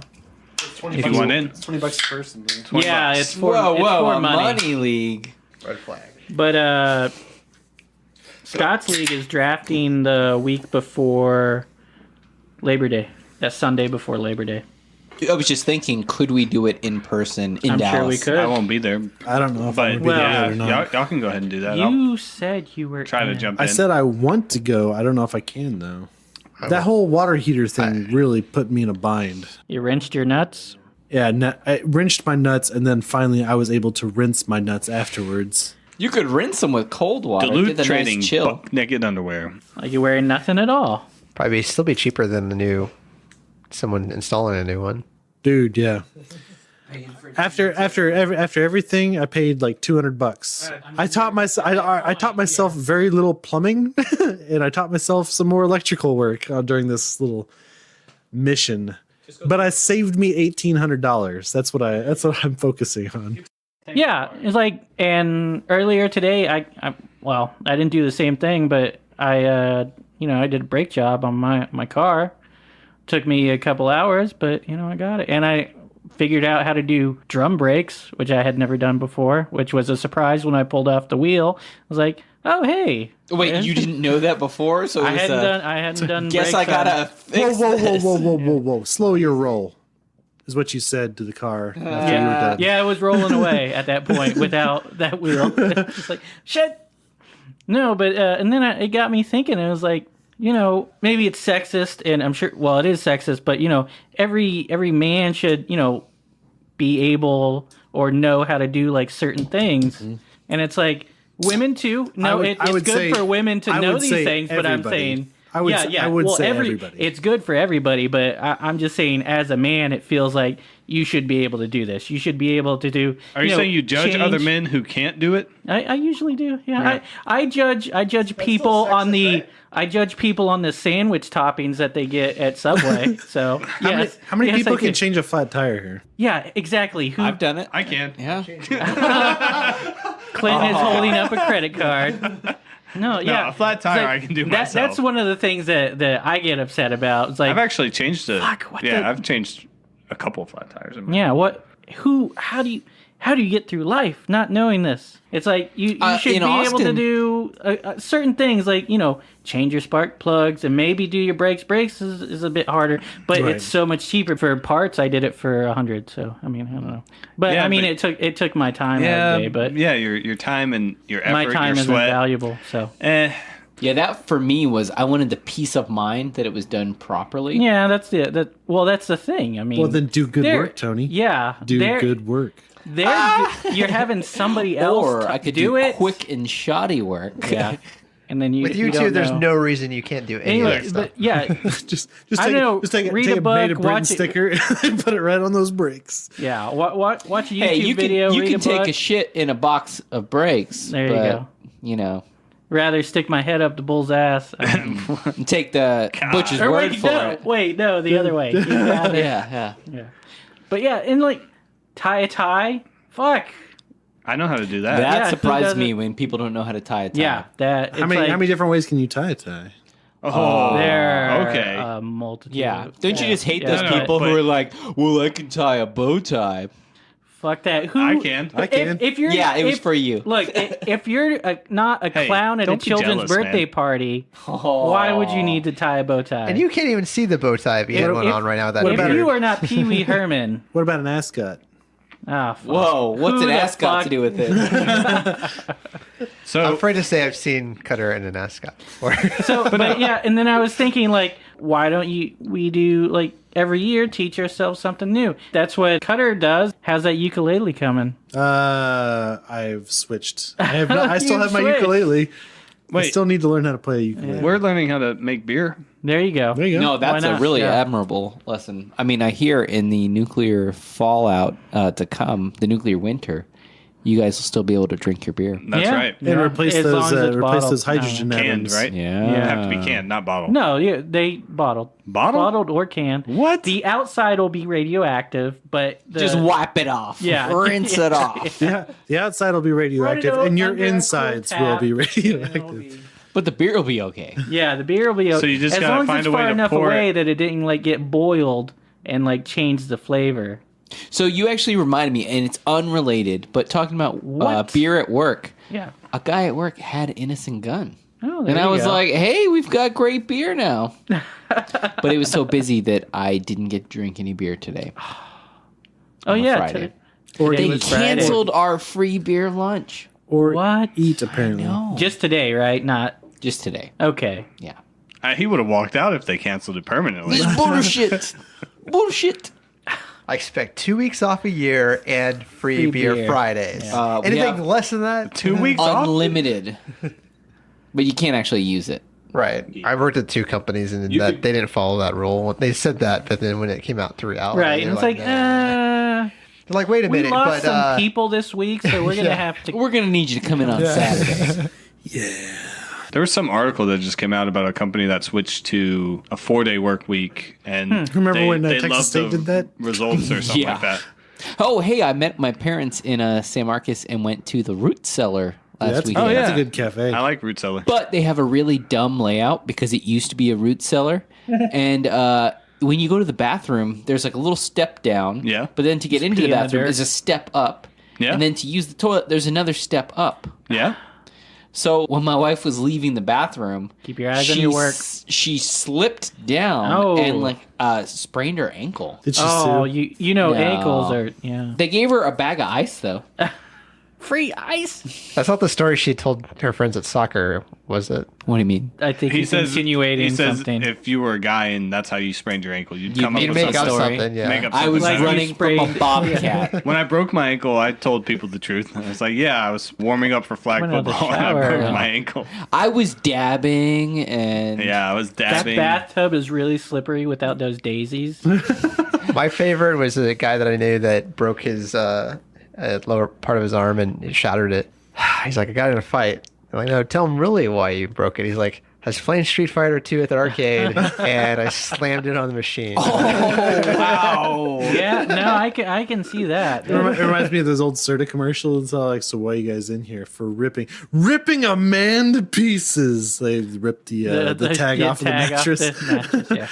If you want in, It's $20 a person. Dude. yeah, it's for Whoa, it's whoa, for a money. league. Red flag. But Scott's league is drafting the week before Labor Day. That Sunday before Labor Day. I was just thinking, could we do it in person in I'm Dallas? sure we could. I won't be there. I don't know if But I'm gonna be yeah, there or not. y'all can go ahead and do that. I'll You said you were try to in. jump in. I said I want to go. I don't know if I can though. That whole water heater thing really put me in a bind. You wrenched your nuts. Yeah, I rinsed my nuts, and then finally I was able to rinse my nuts afterwards. You could rinse them with cold water. Duluth get the trading nice chill. buck naked underwear. Like you're wearing nothing at all. Probably still be cheaper than someone installing a new one. Dude, yeah. After everything, I paid like $200. I taught myself very little plumbing, and I taught myself some more electrical work during this little mission. But I saved me $1,800. That's what I'm focusing on. Yeah, it's like, and earlier today, I didn't do the same thing, but I did a brake job on my car. Took me a couple hours, but I got it, and I figured out how to do drum brakes, which I had never done before, which was a surprise when I pulled off the wheel. I was like, oh hey. Wait, you didn't know that before? So I hadn't done. Guess I gotta fix this. Whoa! Slow your roll, is what you said to the car. After you were done. Yeah, it was rolling away at that point without that wheel. Just like shit. No, but and then it got me thinking. It was like, maybe it's sexist, and I'm sure. Well, it is sexist, but every man should be able or know how to do like certain things, and it's like women too. No, it's good for women to know these things, but I'm saying. I would say everybody. It's good for everybody, but I'm just saying, as a man, it feels like you should be able to do this. You should be able to do. Are you saying you judge other men who can't do it? I usually do. Yeah, I judge people on the. I judge people on the sandwich toppings that they get at Subway. So how many people can change a flat tire here? Yeah, exactly. I've done it. I can. Yeah. Clinton is holding up a credit card. No, a flat tire I can do myself. That's one of the things that I get upset about. It's like I've actually changed it. I've changed a couple of flat tires. How do you get through life not knowing this? It's like you should be able to do certain things, like change your spark plugs and maybe do your brakes. Brakes is a bit harder, but it's so much cheaper. For parts, I did it for $100. So I don't know. But it took my time that day. But your time and your effort, my time your is sweat. invaluable. So Yeah, that for me was, I wanted the peace of mind that it was done properly. Yeah, that's it. That's the thing. Well, then do good work, Tony. Yeah, do good work. You're having somebody else or I could do it quick and shoddy work. Yeah. And then with you two, there's no reason you can't do any of that stuff. But yeah, just take a Made of Britain sticker and put it right on those brakes. Yeah, watch a YouTube video. You can take a shit in a box of brakes. There you go. Rather stick my head up the bull's ass and take the butcher's word for it. Wait, no, the other way. Yeah. But yeah, and like tie a tie. Fuck. I know how to do that. That surprised me when people don't know how to tie a tie. Yeah, how many different ways can you tie a tie? There are okay. a multitude. Yeah. Don't you just hate those people who are like, well, I can tie a bow tie? Fuck that. I can. If you're, it was for you. Look, if you're not a clown at a children's birthday party, why would you need to tie a bow tie? And you can't even see the bow tie if you had one on right now. If you are not Pee Wee Herman. What about an ascot? Ah, fuck. Whoa, what's an ascot to do with it? So I'm afraid to say I've seen Cutter in an ascot before. But yeah, and then I was thinking, like, why don't we do, like, every year teach ourselves something new? That's what Cutter does. How's that ukulele coming? I've switched. I still have my ukulele. Wait, I still need to learn how to play a ukulele. We're learning how to make beer. There you go. No, that's a really admirable lesson. I mean, I hear in the nuclear fallout to come, the nuclear winter, you guys will still be able to drink your beer. That's right. And replace those hydrogen atoms. Canned, right? Yeah. You have to be canned, not bottled. No, they bottled. Bottled or canned. What? The outside will be radioactive, but just wipe it off. Yeah. Rinse it off. Yeah. The outside will be radioactive, and your insides will be radioactive. But the beer will be okay. Yeah, the beer will be okay. So you just gotta find a way to pour it. As long as it's far enough away that it didn't like get boiled and like change the flavor. So you actually reminded me, and it's unrelated, but talking about beer at work. Yeah. A guy at work had an innocent gun. Oh, and I was like, hey, we've got great beer now. But it was so busy that I didn't get to drink any beer today. Friday. Or they canceled our free beer lunch. Or what? Eat, apparently. Just today, right? Not just today. Okay. Yeah. He would have walked out if they canceled it permanently. This bullshit. Bullshit. I expect 2 weeks off a year and free beer Fridays. Yeah. We Anything have less than that? 2 weeks off? unlimited, but you can't actually use it. Right. I worked at 2 companies and they didn't follow that rule. They said that, but then when it came out to reality, Right, and it's like, they're like, wait a we minute, lost but some people this week, so we're gonna have to. We're gonna need you to come in on Saturdays. There was some article that just came out about a company that switched to a 4-day work week, and Remember when they Texas loved State the did that? results or something Yeah. like that. Oh, hey, I met my parents in San Marcos and went to the Root Cellar last weekend. That's a good cafe. I like Root Cellar. But they have a really dumb layout because it used to be a root cellar. And when you go to the bathroom, there's like a little step down. Yeah. But then to get into the pee in the bathroom dirt. is a step up. Yeah. And then to use the toilet, there's another step up. Yeah. So when my wife was leaving the bathroom, Keep your eyes on your work. She slipped down Oh. and like sprained her ankle. Did she Oh, sue? you know, No. ankles are They gave her a bag of ice though. free ice. that's not the story she told her friends at soccer, was it? What do you mean? I think he's insinuating he says something. if you were a guy and that's how you sprained your ankle, you'd You come up made with a Make some up story. something, yeah. Make up I was something. running from a sprained- bobcat. When I broke my ankle, I told people the truth. I was like, yeah, I was warming up for flag Went out of the football and I shower. broke Yeah. my ankle. I was dabbing and Yeah, I was that dabbing. bathtub is really slippery without those daisies. My favorite was a guy that I knew that broke his lower part of his arm and it shattered it. He's like, I got in a fight. I'm like, no, tell him really why you broke it. He's like, I was playing Street Fighter 2 at the arcade and I slammed it on the machine. wow. Yeah, no, I can see that. It reminds me of those old Serta commercials. It's all like, so why are you guys in here for ripping a man to pieces? They ripped the tag off of the mattress. Yeah.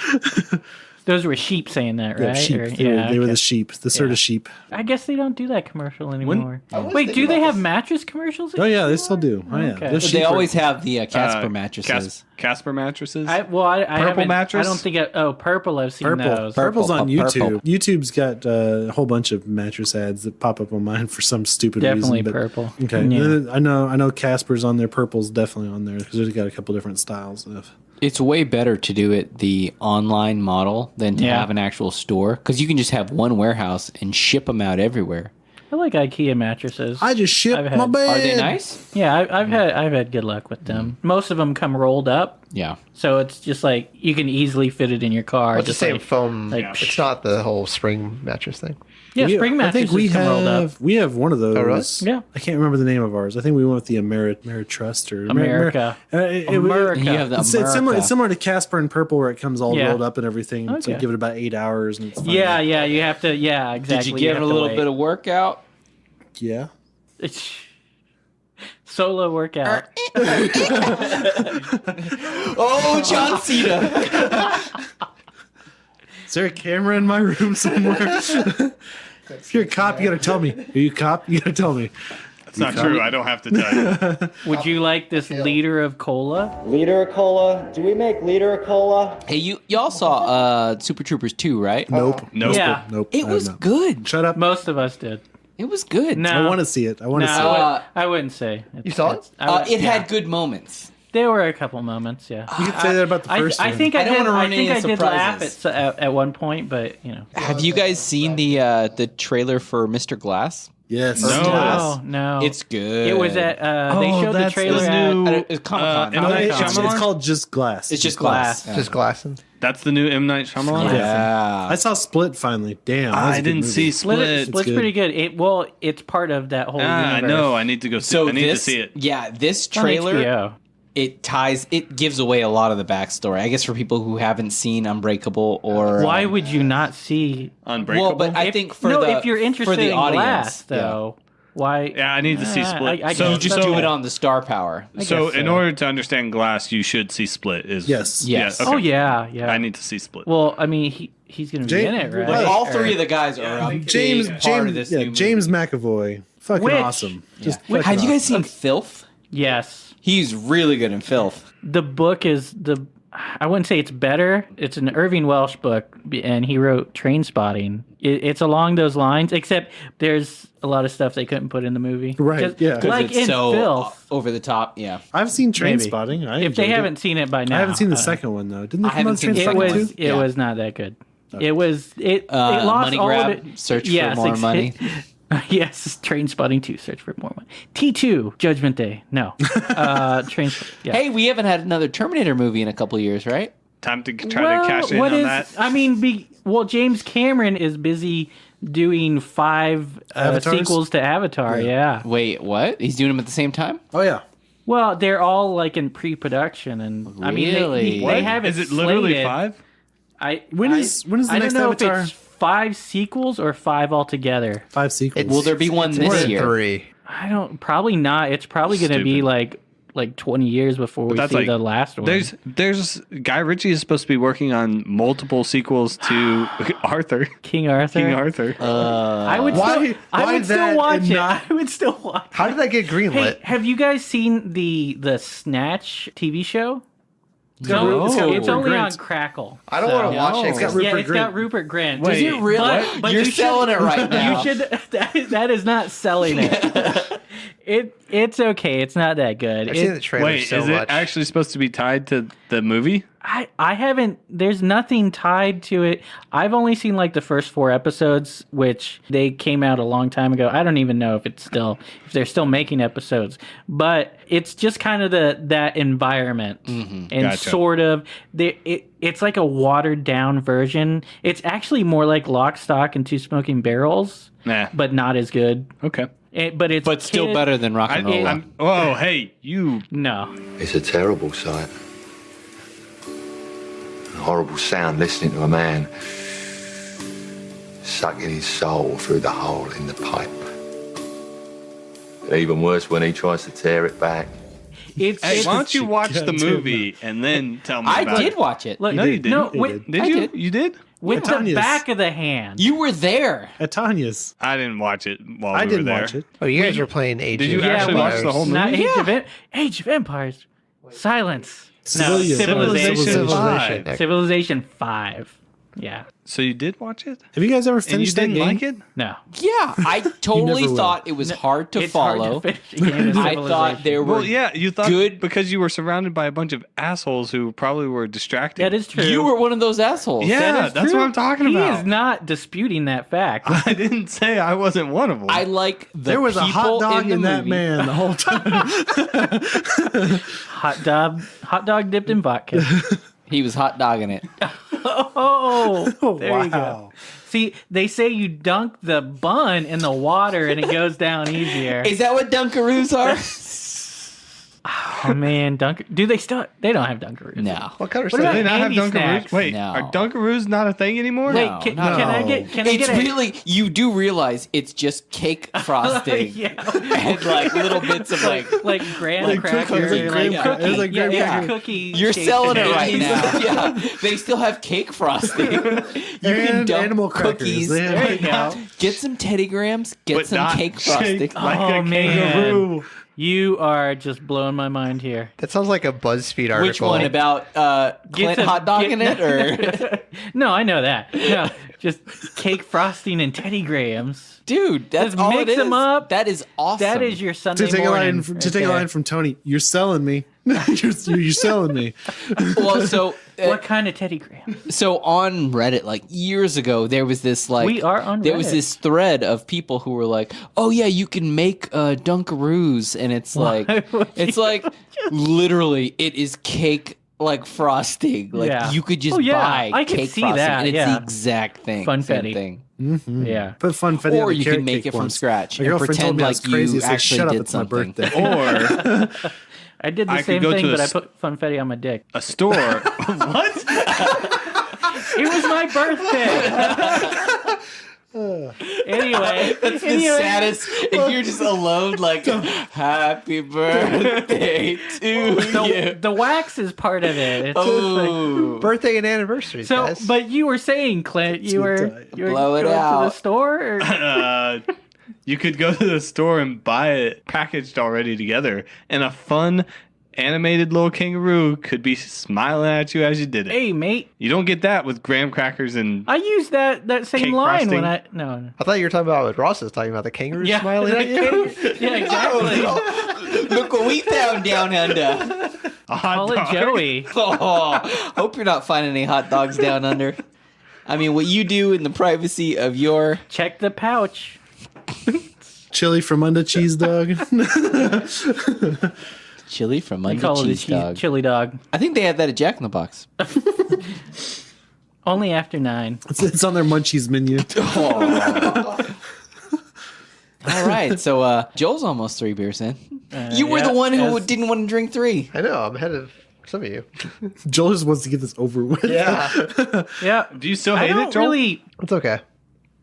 Those were sheep saying that, right? Yeah, sheep. Or- They were okay. the sheep, the Serta sheep. I guess they don't do that commercial anymore. Wait, do they have mattress commercials? Oh yeah, they anymore? still do. Oh yeah, Okay. Those But sheep they are- always have the Casper mattresses. Casper mattresses. I haven't- mattress? I don't think. Purple. I've seen Purple. those. Purple's on Purple. YouTube. YouTube's got a whole bunch of mattress ads that pop up on mine for some stupid Definitely reason. but- purple. Okay, Yeah. I know Casper's on there. Purple's definitely on there because they've got a couple different styles of. It's way better to do it the online model than to Yeah. have an actual store because you can just have one warehouse and ship them out everywhere. I like IKEA mattresses. I just shipped I've my had- bed. Are they nice? Yeah, I've had good luck with them. Most of them come rolled up, Yeah. so it's just like you can easily fit it in your car. It's the just same like, foam. like- It's not the whole spring mattress thing. Yeah, spring I mattresses think we come rolled up. have one of those. Oh, really? Yeah. I can't remember the name of ours. I think we went with the Ameritrust or America. America. And you have the It's similar. America. It's similar to Casper and Purple, where it comes all Yeah. rolled up and everything. So Okay. give it about 8 hours, and it's fine. Yeah, you have to. Yeah, Did exactly. you give it a little bit of workout? Yeah. It's solo workout. Oh, John Cena. Is there a camera in my room somewhere? If you're a cop, you gotta tell me. Are you a cop? You gotta tell me. That's not true. I don't have to tell you. Would you like this liter of cola? Liter of cola? Do we make liter of cola? Hey, y'all saw Super Troopers 2, right? Nope. Nope. Yeah, Nope. It I have was not. good. Shut up. most of us did. It was good. No, I want to see it. I want to see it. I wouldn't say. You saw it? It had good moments. There were a couple moments, yeah. You could say that about the first I one. think I don't did. wanna I ruin think any I did laugh surprises. at one point, but you know. Have you guys seen the trailer for Mr. Glass? Yes. No. No, It's good. It was at. They showed the that's trailer the at. new- It's Comic-Con. M. Night It's Shyamalan? called Just Glass. It's just Glass. glass. Just glassing. That's the new M. Night Shyamalan? Yeah. I saw Split finally. Damn. that was a I good didn't movie. see Split. Split's good. pretty good. It's part of that whole I universe. know. I need to go see So I need this, to see it. yeah, this It's on trailer, HBO. it gives away a lot of the backstory. I guess for people who haven't seen Unbreakable or Why would you not see? Unbreakable. well, but I think for if you're interested for the in audience, Glass, though, why? yeah, I need to see Split. I so guess just that's do it fair. on the Star Power. so guess in so. order to understand Glass, you should see Split. Yes. Yes. Yeah, okay. Oh yeah. I need to see Split. Well, I mean, he's gonna be in it, right? Like, all three of the guys are a James big part of this new movie. James McAvoy. Fucking Which? awesome. Just Wait, fucking have you guys awesome. seen Filth? Yes. He's really good in Filth. The book is I wouldn't say it's better. It's an Irving Welsh book, and he wrote Train Spotting. It's along those lines, except there's a lot of stuff they couldn't put in the movie. Right, yeah. 'Cause Like it's in so Filth. over the top. Yeah. I've seen Train Maybe. Spotting. I If they enjoyed haven't it. seen it by now, I haven't seen the second one though. Didn't they I come out haven't with seen Train the Spotting second too? one. It Yeah. was not that good. It was it lost Money all grab, of it. search for more money. Yes, Train Spotting 2, search for more money. T2, Judgment Day. No. Train. Yeah. Hey, we haven't had another Terminator movie in a couple of years, right? Time to try to cash in on that. I mean, James Cameron is busy doing 5 sequels to Avatar. Yeah. Wait, what? He's doing them at the same time? Oh yeah. Well, they're all like in pre-production, and I mean, they have it. Is it literally slated. 5? When is the I next don't know Avatar? if it's 5 sequels or 5 altogether. 5 sequels. Will there be one this year? 3. Probably not. It's probably going to be Stupid. like 20 years before we see the last one. There's Guy Ritchie is supposed to be working on multiple sequels to Arthur. King Arthur. I would still watch it. I would still watch. How did that get greenlit? Hey, have you guys seen the Snatch TV show? No. It's only Grint. on Crackle. I don't want to watch it. It's got 'cause Rupert It's Grint. got Rupert Grint. Does it really? But You're you selling it right now. You should. That is not selling it. It's okay. It's not that good. I've seen the trailer Wait, so is much. it actually supposed to be tied to the movie? I haven't. There's nothing tied to it. I've only seen like the first 4 episodes, which they came out a long time ago. I don't even know if if they're still making episodes, but it's just kind of that environment and Gotcha. sort of it's like a watered down version. It's actually more like Lock, Stock, and Two Smoking Barrels, but not as good. Okay. But still better than Rock and Roll. Oh, hey, you. No. It's a terrible sight. A horrible sound listening to a man sucking his soul through the hole in the pipe. And even worse when he tries to tear it back. Hey, why don't you watch the movie and then tell me about it? I did watch it. Look, No, you didn't. No, You wait, did I you? did. You did? with the Tanya's. back of the hand. You were there. At Tanya's. I didn't watch it while I we didn't were there. watch it. Oh, you guys were playing Age Did you of actually Empires. watch the whole movie? Not Age of Empires. Silence. Civilization. Civilization 5. Yeah. So you did watch it? Have you guys ever And you finished that didn't game? like it? No. Yeah, I totally never will. thought it was hard to It's follow. hard to finish a game of I thought Civilization. there were Well, yeah, you thought good. because you were surrounded by a bunch of assholes who probably were distracted. That is true. You were one of those assholes. Yeah, That is that's true. what I'm talking He about. is not disputing that fact. I didn't say I wasn't one of them. I like the There was a hot people dog in, in the that movie. man the whole time. Hot dog dipped in vodka. He was hot dogging it. Oh, there you go. Wow. See, they say you dunk the bun in the water and it goes down easier. Is that what Dunkaroos are? Oh man, do they still? They don't have Dunkaroos. No. What kind of What stuff? about They not have Andy Dunkaroos? snacks? Wait, No. are Dunkaroos not a thing anymore? Wait, No, can not I at get? Can I It's get a, really, you do realize it's just cake frosting yeah, and like little bits of like, like graham Like crackers, cookies, like like graham crackers, like graham yeah, crackers. cookie. you're shaped selling it cookies. right now. Yeah, they still have cake frosting. You can And dump animal crackers. cookies. They have- There you go. Get some Teddy Grahams. Get But some not cake shaped frosting. like Oh, a man. kangaroo. You are just blowing my mind here. That sounds like a BuzzFeed article. Which one about Clint some- hot dogging it or? No, I know that. No, just cake frosting and Teddy Grahams. Dude, that's Just all mix it is. them up. That is awesome. That is your Sunday To take morning. a line from Tony, you're selling me. you're selling me. Well, so What kind of Teddy Graham? so on Reddit, like years ago, there was this like We are on there was Reddit. this thread of people who were like, "Oh yeah, you can make Dunkaroos," and it's like would it's you like literally it is cake like frosting. Like Yeah. you could just Oh, yeah, buy I could cake see frosting, that, and it's yeah. the exact thing. Funfetti. Same thing. Yeah. Put funfetti on Or a you carrot can make cake it from once. scratch My and girlfriend pretend told me I was like crazy. you I said, actually "Shut up, did it's my something." birthday." Or I did the I could same go thing, to a but I s- put funfetti on my dick. a store. What? It was my birthday. Anyway, That's the saddest. If you're just alone, like "Happy birthday to you." The wax is part of it. It's Oh, Birthday and anniversaries, so, guys. but you were saying, Clint, you were Blow it going to the out. store. Or? You could go to the store and buy it packaged already together, and a fun animated little kangaroo could be smiling at you as you did it. Hey, mate, You don't get that with graham crackers and I used that same Cake line frosting? when I no. I thought you were talking about what Ross was talking about, the kangaroo Yeah, smiling at you. Yeah, exactly. look what we found down under. a hot Call it dog. Joey. Oh, hope you're not finding any hot dogs down under. I mean, what you do in the privacy of your... Check the pouch. Chili from under cheese dog. Chili from I under call it a cheese dog. chili dog. I think they had that at Jack in the Box. Only after 9. It's on their munchies menu. All right, so Joel's almost 3 beers in. You were the one who didn't want to drink 3. I know. I'm ahead of some of you. Joel just wants to get this over with. Yeah. Yeah. Do you still I hate don't it, Joel? really. It's okay.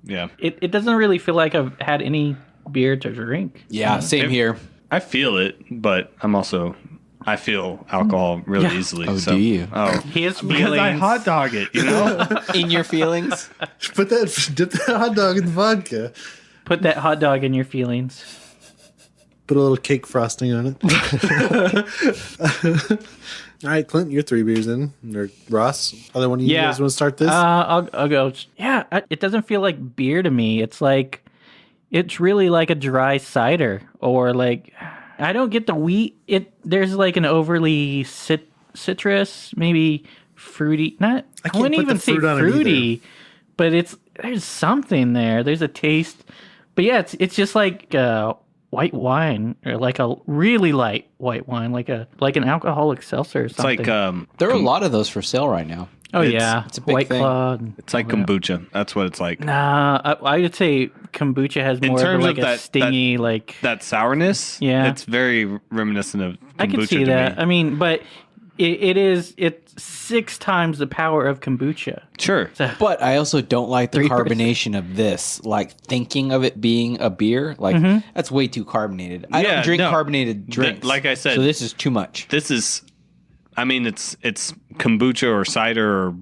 Yeah. It doesn't really feel like I've had any beer to drink. Yeah, same here. I feel it, but I feel alcohol really easily. Oh, so. do you? Oh, His because I feelings. hot dog it, you know? In your feelings? Dip that hot dog in the vodka. Put that hot dog in your feelings. Put a little cake frosting on it. All right, Clint, you're 3 beers in. Or Ross, other one of you guys want to start this? I'll go. Yeah, it doesn't feel like beer to me. It's really like a dry cider, or like, I don't get the wheat. There's like an overly citrus, maybe fruity. I wouldn't even say fruity, but there's something there. There's a taste. But yeah, it's just like white wine, or like a really light white wine, like an alcoholic seltzer or something. It's like there are a lot of those for sale right now. Oh yeah, it's a big White thing. Claw. It's like kombucha. That's what it's like. Nah, I would say kombucha has more of like a stingy, like that sourness. Yeah, it's very reminiscent of kombucha. I can see that. Me. I mean, but it's 6 times the power of kombucha. Sure, but I also don't like the 3%. carbonation of this. Like thinking of it being a beer, like that's way too carbonated. I don't drink carbonated drinks. Like I said, so this is too much. This is. I mean, it's kombucha or cider or,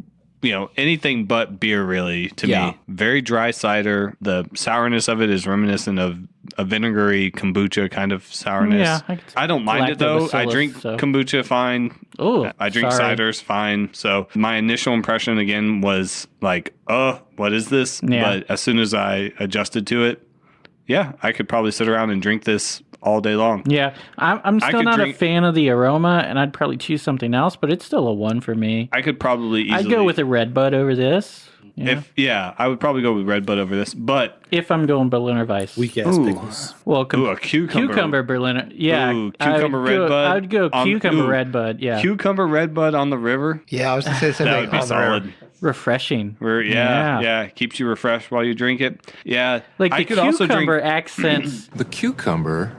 anything but beer, really, to me. Very dry cider. The sourness of it is reminiscent of a vinegary kombucha kind of sourness. Yeah, I don't mind it, though. I drink kombucha fine. Oh, I drink ciders fine. So my initial impression, again, was like, what is this? Yeah. But as soon as I adjusted to it, yeah, I could probably sit around and drink this all day long. Yeah, I'm still not a fan of the aroma, and I'd probably choose something else, but it's still a 1 for me. I could probably easily... I'd go with a Red Bud over this. I would probably go with Red Bud over this, but... If I'm going Berliner Weisse. Weak-ass pickles. Well, a cucumber. Cucumber Berliner. Yeah. Cucumber Red Bud. I'd go cucumber Red Bud, yeah. Cucumber Red Bud on the river. Yeah, I was going to say something. That would be solid. Refreshing. Yeah. Keeps you refreshed while you drink it. Yeah. Like the cucumber accents. The cucumber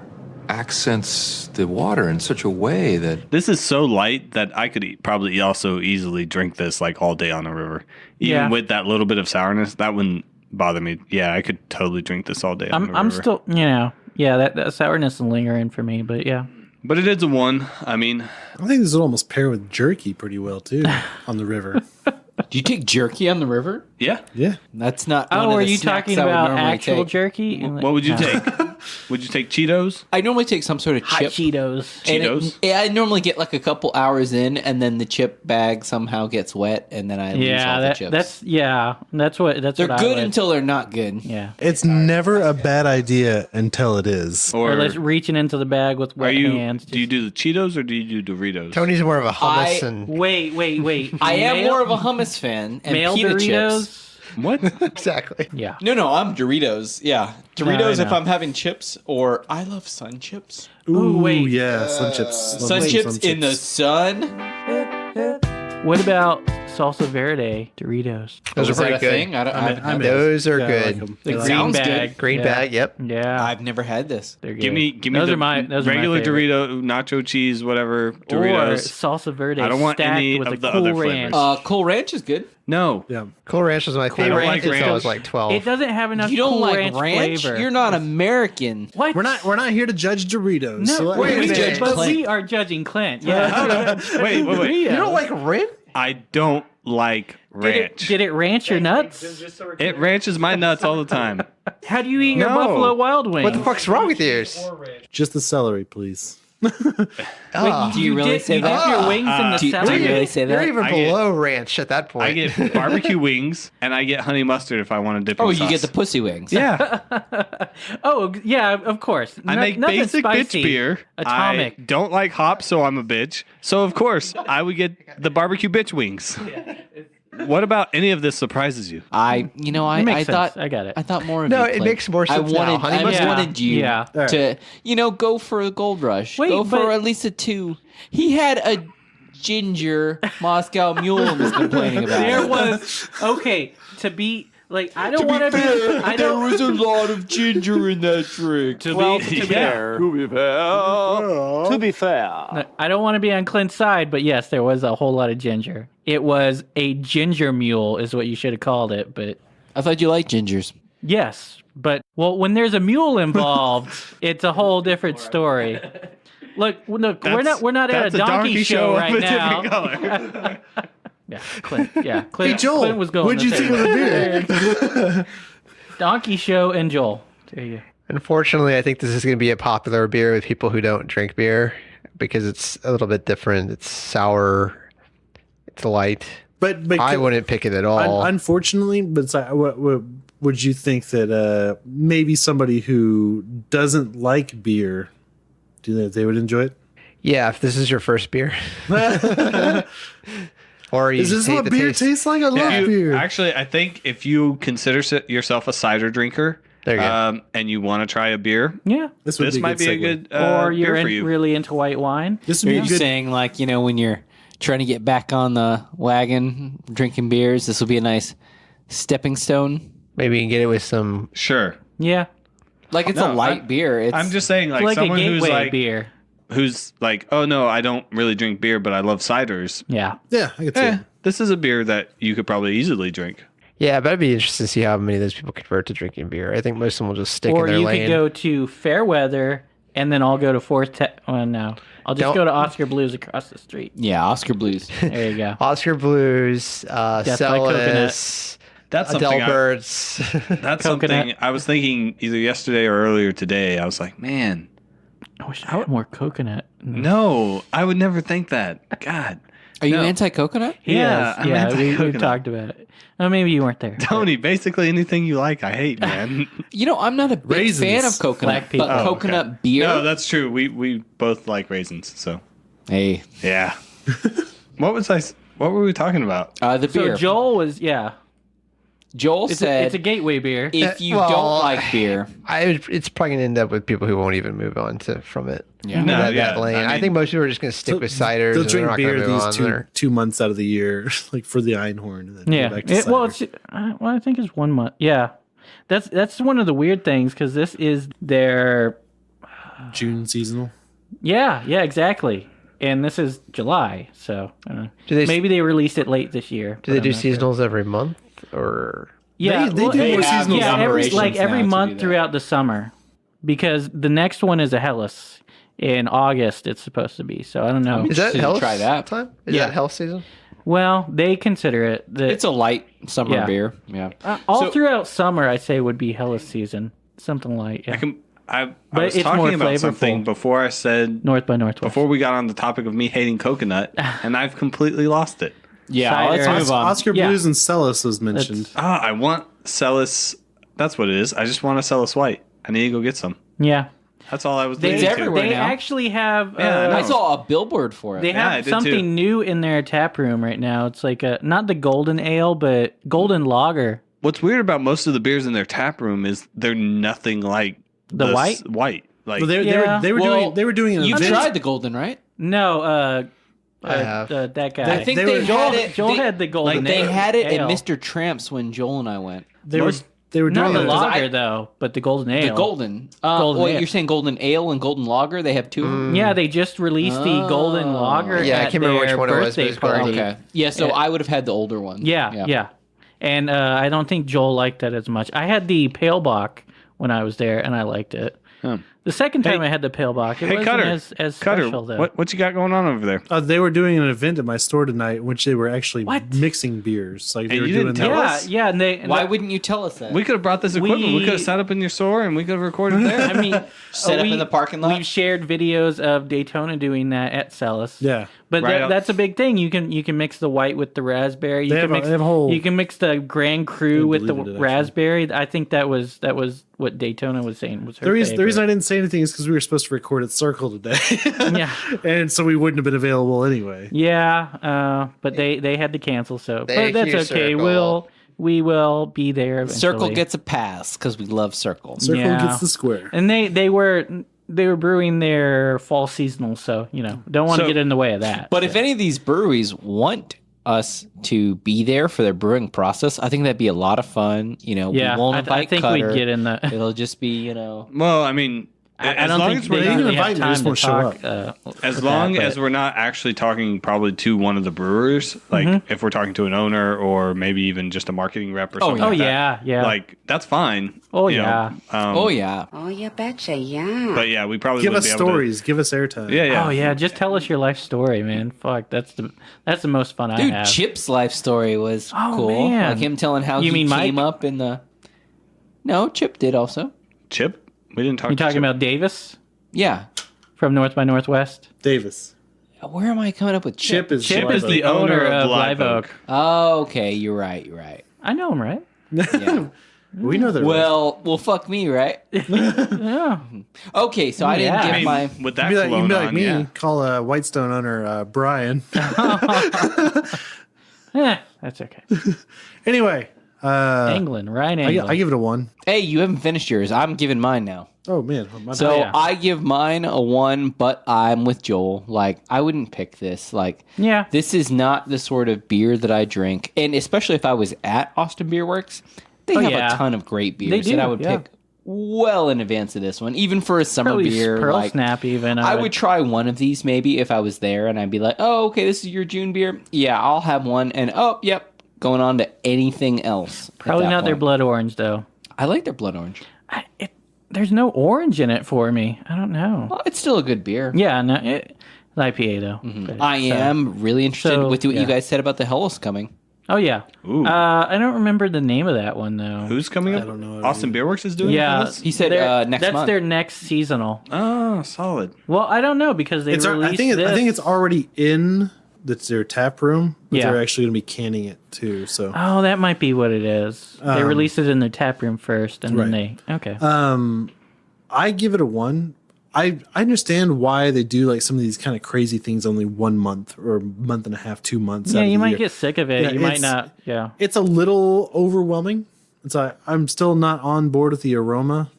accents the water in such a way that... This is so light that I could probably also easily drink this like all day on the river. Even with that little bit of sourness, that wouldn't bother me. Yeah, I could totally drink this all day on the river. I'm still, that sourness will linger in for me, but yeah. But it is a 1. I mean... I think this would almost pair with jerky pretty well, too, on the river. Do you take jerky on the river? Yeah. Yeah. That's not Oh, one of are the you snacks talking I would about normally actual take. jerky? What would you take? Would you take Cheetos? I normally take some sort of Hot chip. Cheetos. And I normally get like a couple hours in, and then the chip bag somehow gets wet, and then I lose all the chips. That's what They're I good would. until they're not good. Yeah. It's never a bad idea until it is. Or like reaching into the bag with wet hands. Do you do the Cheetos or do you do Doritos? Tony's more of a hummus and... Wait. I am more of a hummus fan and male pita Doritos? chips. What? Exactly. Yeah. No, I'm Doritos. Yeah. Doritos No, if I'm having chips, or I love Sun Chips. Ooh, wait. yeah, Sun Chips. Sun Love Chips in the Chips. sun. What about salsa verde Doritos? Those are Is that pretty a good. thing? I haven't had Those are Yeah, I good. like 'em. The I like green 'em. bag. Green bag, yep. Yeah. I've never had this. They're good. Give me those the are my regular favorite. Dorito, nacho cheese, whatever Or Doritos. salsa verde I don't want stacked any with of a the Cool other Ranch. flavors. Cool Ranch is good. No. Yeah. Cool Ranch was my favorite Ranch until is I was still- like 12. It doesn't have enough You don't Cool like Ranch ranch? flavor. You're not American. What? We're not here to judge Doritos. No, so let wait a me minute. judge. but Clint. we are judging Clint. Yeah. Wait. You don't like ranch? I don't like ranch. Did it ranch your nuts? It ranches my nuts all the time. How do you eat your No. Buffalo Wild Wings? What the fuck's wrong with yours? Just the celery, please. Ah. Do you really dip, say you that? dip your wings in the Do you celery? really say You're that? even I get- below ranch at that point. I get barbecue wings and I get honey mustard if I want to dip. Oh, in you sauce. get the pussy wings. Yeah. Oh, yeah, of course. I make Nothing basic spicy. bitch beer. Atomic. I don't like hops, so I'm a bitch. So of course I would get the barbecue bitch wings. What about any of this surprises you? I makes thought sense. I got it. I thought more of No, you. it Clint. makes more sense now. I Honey Mustard- wanted you Yeah. to, go for a gold rush. Wait, go for but- at least a 2. He had a ginger Moscow Mule and was complaining about There it. was okay to be like I don't want to be. I There don't. was a lot of ginger in that drink. To Well, be to be fair. To be fair. I don't want to be on Clint's side, but yes, there was a whole lot of ginger. It was a ginger mule, is what you should have called it. But I thought you liked gingers. yes, but well, when there's a mule involved, it's a whole different story. Look, we're not at a donkey show right of a now. different color. Yeah, Clint. Yeah, Clint. Hey, Joel, Clint was going. what'd you think of the beer? Donkey show and Joel. There you go. Unfortunately, I think this is going to be a popular beer with people who don't drink beer because it's a little bit different. It's sour. It's light. But I wouldn't pick it at all. Unfortunately, but what would you think that maybe somebody who doesn't like beer, do they would enjoy it? Yeah, if this is your first beer. Or you Is this hate what the beer taste. tastes like? I love beer. Actually, I think if you consider yourself a cider drinker, There you go. and you want to try a beer, Yeah. This might be a good Or you're beer for you. really into white wine. This would Are be you a good. saying when you're trying to get back on the wagon, drinking beers, this will be a nice stepping stone? Maybe you can get it with some. Sure. Yeah. Like it's No, a light beer. It's I'm just saying, It's like a someone gateway beer. who's like, oh no, I don't really drink beer, but I love ciders. Yeah. Yeah, I could see it. This is a beer that you could probably easily drink. Yeah, but I'd be interested to see how many of those people convert to drinking beer. I think most of them will just stick Or in their you lane. could go to Fairweather and then I'll go to no. I'll just go to Oscar Blues across the street. Yeah, Oscar Blues. There you go. Oscar Blues, by Celis, That's something. Adelberts. That's Coconut. something I was thinking either yesterday or earlier today. I was like, man, I wish I had more coconut. no, I would never think that. God. Are you No. anti-coconut? Yeah, I'm we anti-coconut. talked about it. Oh, maybe you weren't there. Tony, basically anything you like, I hate, man. I'm not a big Raisins. fan of coconut, Black people. but Oh, coconut okay. beer. No, that's true. We both like raisins, so Hey, yeah. What were we talking about? the So beer. Joel was, Joel it's said, a gateway beer. if you Well, don't like beer, It's probably going to end up with people who won't even move on from it. Yeah. No, that yeah, lane. I I mean- think most people are just going to stick with ciders. They'll and they're drink not beer gonna move these on there. 2 months out of the year, like for the Einhorn. And then Yeah. go back to cider. I think it's 1 month. Yeah. That's one of the weird things because this is their. June seasonal. Yeah, exactly. And this is July, so maybe they released it late this year. Do they but do I'm not sure. seasonals every month or? Yeah, They do more seasonal every operations every now to month do that. throughout the summer, because the next one is a Hellas in August. It's supposed to be. So I don't know. Is that Should health try that. time? Is Yeah. that health season? Well, they consider it. it's a light summer Yeah. beer. Yeah. All So- throughout summer, I say would be Hellas season, something light. Yeah. I But was it's more talking about flavorful. something before I said North by Northwest. before we got on the topic of me hating coconut, and I've completely lost it. Yeah, Cider. let's move on. Oscar Yeah. Blues and Celis was mentioned. I want Celis. That's what it is. I just want a Celis White. I need to go get some. Yeah. That's all I was They, leading everywhere to. they now. actually have. Yeah, I know. I saw a billboard for it. They Yeah, I have did something too. new in their tap room right now. It's like not the golden ale, but golden lager. What's weird about most of the beers in their tap room is they're nothing like The white? White. Like Well, Yeah. they were doing an You've event. tried the golden, right? No, I have. that guy. I think they they, were- had it. Joel they, had the golden Like they ale. had it ale. at Mr. Tramp's when Joel and I went. They were Not doing the it. lager though, but the golden ale. The golden. Golden wait, ale. you're saying golden ale and golden lager? They have two of them? Yeah, they just released the golden lager. Yeah, I at can't remember which their one it was, but birthday it's called- party. Okay. Yeah, so Yeah. I would have had the older one. Yeah. And I don't think Joel liked that as much. I had the Pale Bock when I was there, and I liked it. The second time I had the Pale Bock, it wasn't Cutter, as Cutter, special though. what you got going on over there? They were doing an event at my store tonight, which they were actually mixing beers. Like they And were you doing didn't tell that. us? Yeah, and they. Why wouldn't you tell us that? We could have brought this equipment. We could have sat up in your store and we could have recorded there. I mean, Set up in the parking lot? We've shared videos of Daytona doing that at Celis. Yeah. But Right out- that's a big thing. You can mix the white with the raspberry. You They can have a- mix they have a whole- you can mix the Grand Cru with the deleted it, actually. raspberry. I think that was what Daytona was saying was her The reason I didn't say say anything is because we were supposed to record at Circle today. Yeah. And so we wouldn't have been available anyway. Yeah, but they had to cancel, so Thank but that's you, okay. Circle. We will be there eventually. Circle gets a pass because we love Circle. Circle Yeah. gets the square. And they were brewing their fall seasonal, so don't want to get in the way of that. But if any of these breweries want us to be there for their brewing process, I think that'd be a lot of fun. We won't invite I think Cutter. we'd get in the. It'll just be, Well, I mean, I as don't long think as they we're can really not, invite have me, time just to won't show talk. as long as we're not actually talking probably to one of the brewers, like if we're talking to an owner or maybe even just a marketing rep or something. Oh like yeah, that, yeah. like that's fine. Oh, you know. yeah. oh yeah. Oh, you betcha, yeah. But yeah, we probably Give wouldn't us be able stories. Give us airtime. To, yeah. Oh yeah, just tell us your life story, man. Fuck, that's the most fun I Dude, have. Chip's life story was Oh, cool. man. Like him telling how You he mean came Mike? up in the. No, Chip did also. Chip? We didn't talk. You to talking Chip. about Davis Yeah. from North by Northwest? Davis. Where am I coming up with Chip? Chip is the owner of Live Oak. Oh, okay. You're right. I know him, right? Yeah. We know that. well, fuck me, right? Yeah. Okay, so I didn't Yeah. give I mean, my. with that you can cologne be like on, me. yeah. Call Whitestone owner Brian. That's okay. Anyway, England, Ryan England. I give it a 1. Hey, you haven't finished yours. I'm giving mine now. Oh man, my So bad. yeah. I give mine a 1, but I'm with Joel. Like, I wouldn't pick this. Like, Yeah. this is not the sort of beer that I drink. And especially if I was at Austin Beerworks, they have yeah. a ton of great beers They do, that I would yeah. pick well in advance of this one, even for a summer Probably beer. Pearl like, Snap even. I would try one of these maybe if I was there and I'd be like, oh, okay, this is your June beer. Yeah, I'll have one. And oh, yep, going on to anything else. at Probably that not their point. blood orange though. I like their blood orange. There's no orange in it for me. I don't know. Well, it's still a good beer. Yeah, no, it's IPA though. But, I am really interested so, with what yeah. you guys said about the Hellas coming. Oh yeah. Ooh. I don't remember the name of that one though. Who's coming up? I don't know. Austin Beerworks is doing Yeah, this? He said next that's month. their next seasonal. Oh, solid. Well, I don't know because they I released think this. I think it's already in their tap room, but Yeah. they're actually going to be canning it too. So Oh, that might be what it is. They released it in their tap room first, and then right. they okay. I give it a 1. I understand why they do like some of these kind of crazy things only 1 month or month and a half, 2 months. Yeah, out of you the might year. get sick of it. Yeah, You might it's- not. Yeah. It's a little overwhelming. And so I'm still not on board with the aroma,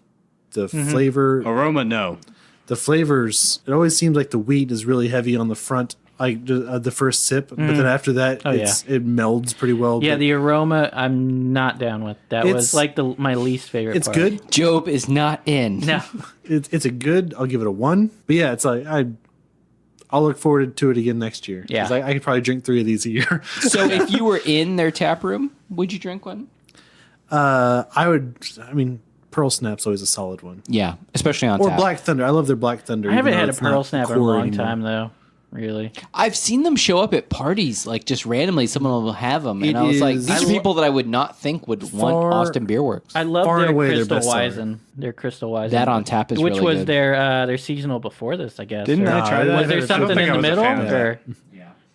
the flavor. Aroma, no. The flavors. It always seems like the wheat is really heavy on the front, like the first sip, but then after that, it melds pretty well. Yeah, but the aroma I'm not down with. That was It's- like my least favorite it's part. good. Job is not in. No. It's a good. I'll give it a 1. But yeah, it's like I'll look forward to it again next year. Yeah. 'Cause I could probably drink 3 of these a year. So if you were in their tap room, would you drink one? I would. I mean, Pearl Snap's always a solid one. Yeah, especially on Or tap. Black Thunder. I love their Black Thunder. I haven't even though had a it's not Pearl Snap in a core long anymore. time though. Really. I've seen them show up at parties, like just randomly. Someone will have them, and It I was like, is- these are people that I would not think would want Far- Austin Beer Works. I love Far and their away their Crystal best seller. Weizen. Their Crystal Weizen. That on tap is which really was good. their seasonal before this, I guess. Didn't or- I try that? Was there I don't something think in I the was a middle fan of that. or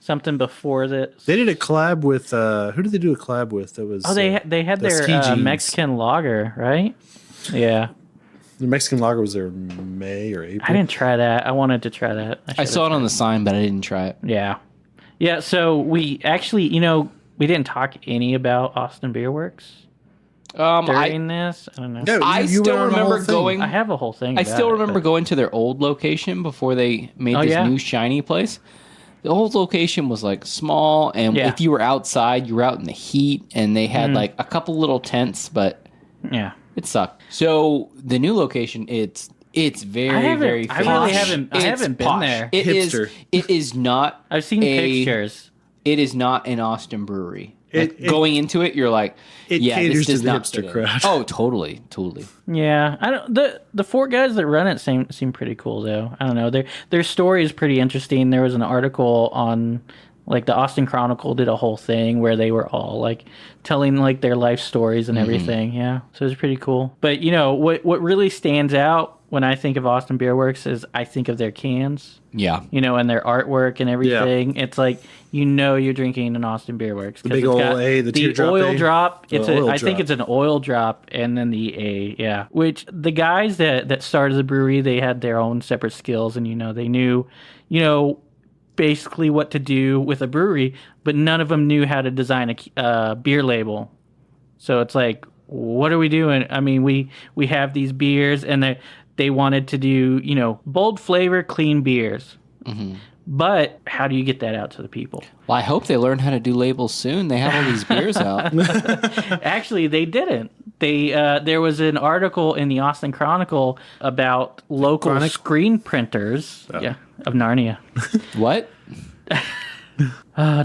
something before that? They did a collab with who did they do a collab with? That was they had the their Ski Jeans. Mexican lager, right? Yeah. The Mexican lager was there in May or April. I didn't try that. I wanted to try that. I saw it on the sign, but I didn't try it. Yeah. Yeah, so we actually, we didn't talk any about Austin Beerworks during this. I don't know. No, I you still went on the whole remember thing. going. I have a whole thing. I about still it, remember but- going to their old location before they made Oh, this yeah? new shiny place. The old location was like small, and Yeah. if you were outside, you were out in the heat, and they had like a couple little tents, but Yeah. it sucked. So the new location, it's very very. I really posh. haven't- I It's haven't been posh. there. It is. Hipster. It is not. I've seen pictures. It is not an Austin brewery. It- Going into it, you're like, it yeah, caters this to does the not hipster fit in. crowd. Oh, totally. Yeah, I don't. The 4 guys that run it seem pretty cool though. I don't know. Their story is pretty interesting. There was an article on like the Austin Chronicle did a whole thing where they were all like telling like their life stories and everything. Yeah, so it's pretty cool. But what really stands out when I think of Austin Beerworks is I think of their cans. Yeah. You know, and their artwork and everything. It's like, you know, you're drinking an Austin Beerworks. The big old A, the teardrop oil A. drop. The It's oil I think drop. it's an oil drop and then the A, yeah. Which the guys that started the brewery, they had their own separate skills and, you know, they knew, you know, basically what to do with a brewery, but none of them knew how to design a beer label. So it's like, what are we doing? I mean, we have these beers and they wanted to do, you know, bold flavor, clean beers. Mm-hmm. But how do you get that out to the people? Well, I hope they learn how to do labels soon. They have all these beers out. Actually, they didn't. There was an article in the Austin Chronicle about local screen printers of Narnia. What?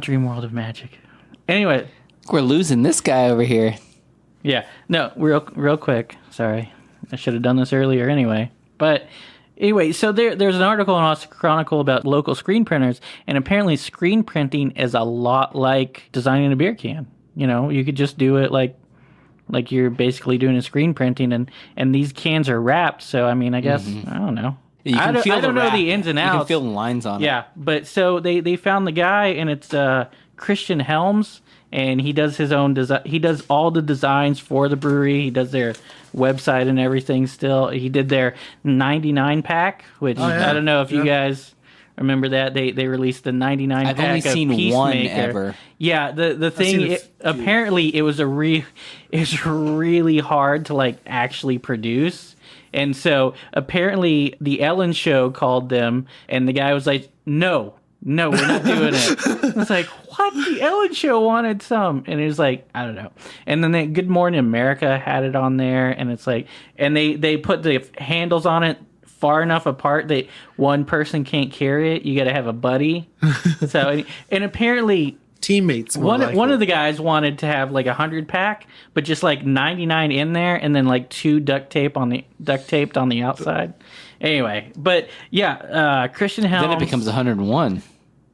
Dream World of Magic. Anyway. We're losing this guy over here. Yeah. No, real quick. Sorry. I should have done this earlier anyway. But anyway, so there's an article in Austin Chronicle about local screen printers, and apparently screen printing is a lot like designing a beer can. You know, you could just do it like you're basically doing a screen printing, and these cans are wrapped. So, I mean, I guess, I don't know. I don't know the ins and outs. You can feel the lines on it. Yeah, but so they found the guy, and it's Christian Helms, and he does his own design. He does all the designs for the brewery. He does their website and everything still. He did their 99 pack, which I don't know if you guys remember that. They released the 99 I've pack only of seen Peacemaker. one ever. Yeah, the thing, apparently it was it's really hard to like actually produce. And so apparently the Ellen Show called them, and the guy was like, no, we're not doing it. I was like, what? The Ellen Show wanted some. And it was like, I don't know. And then Good Morning America had it on there, and it's like, and they put the handles on it far enough apart that one person can't carry it. You got to have a buddy. So, and apparently teammates. One of the guys wanted to have like 100 pack, but just like 99 in there, and then like 2 duct taped on the outside. Anyway, but yeah, Christian Helms. Then it becomes 101.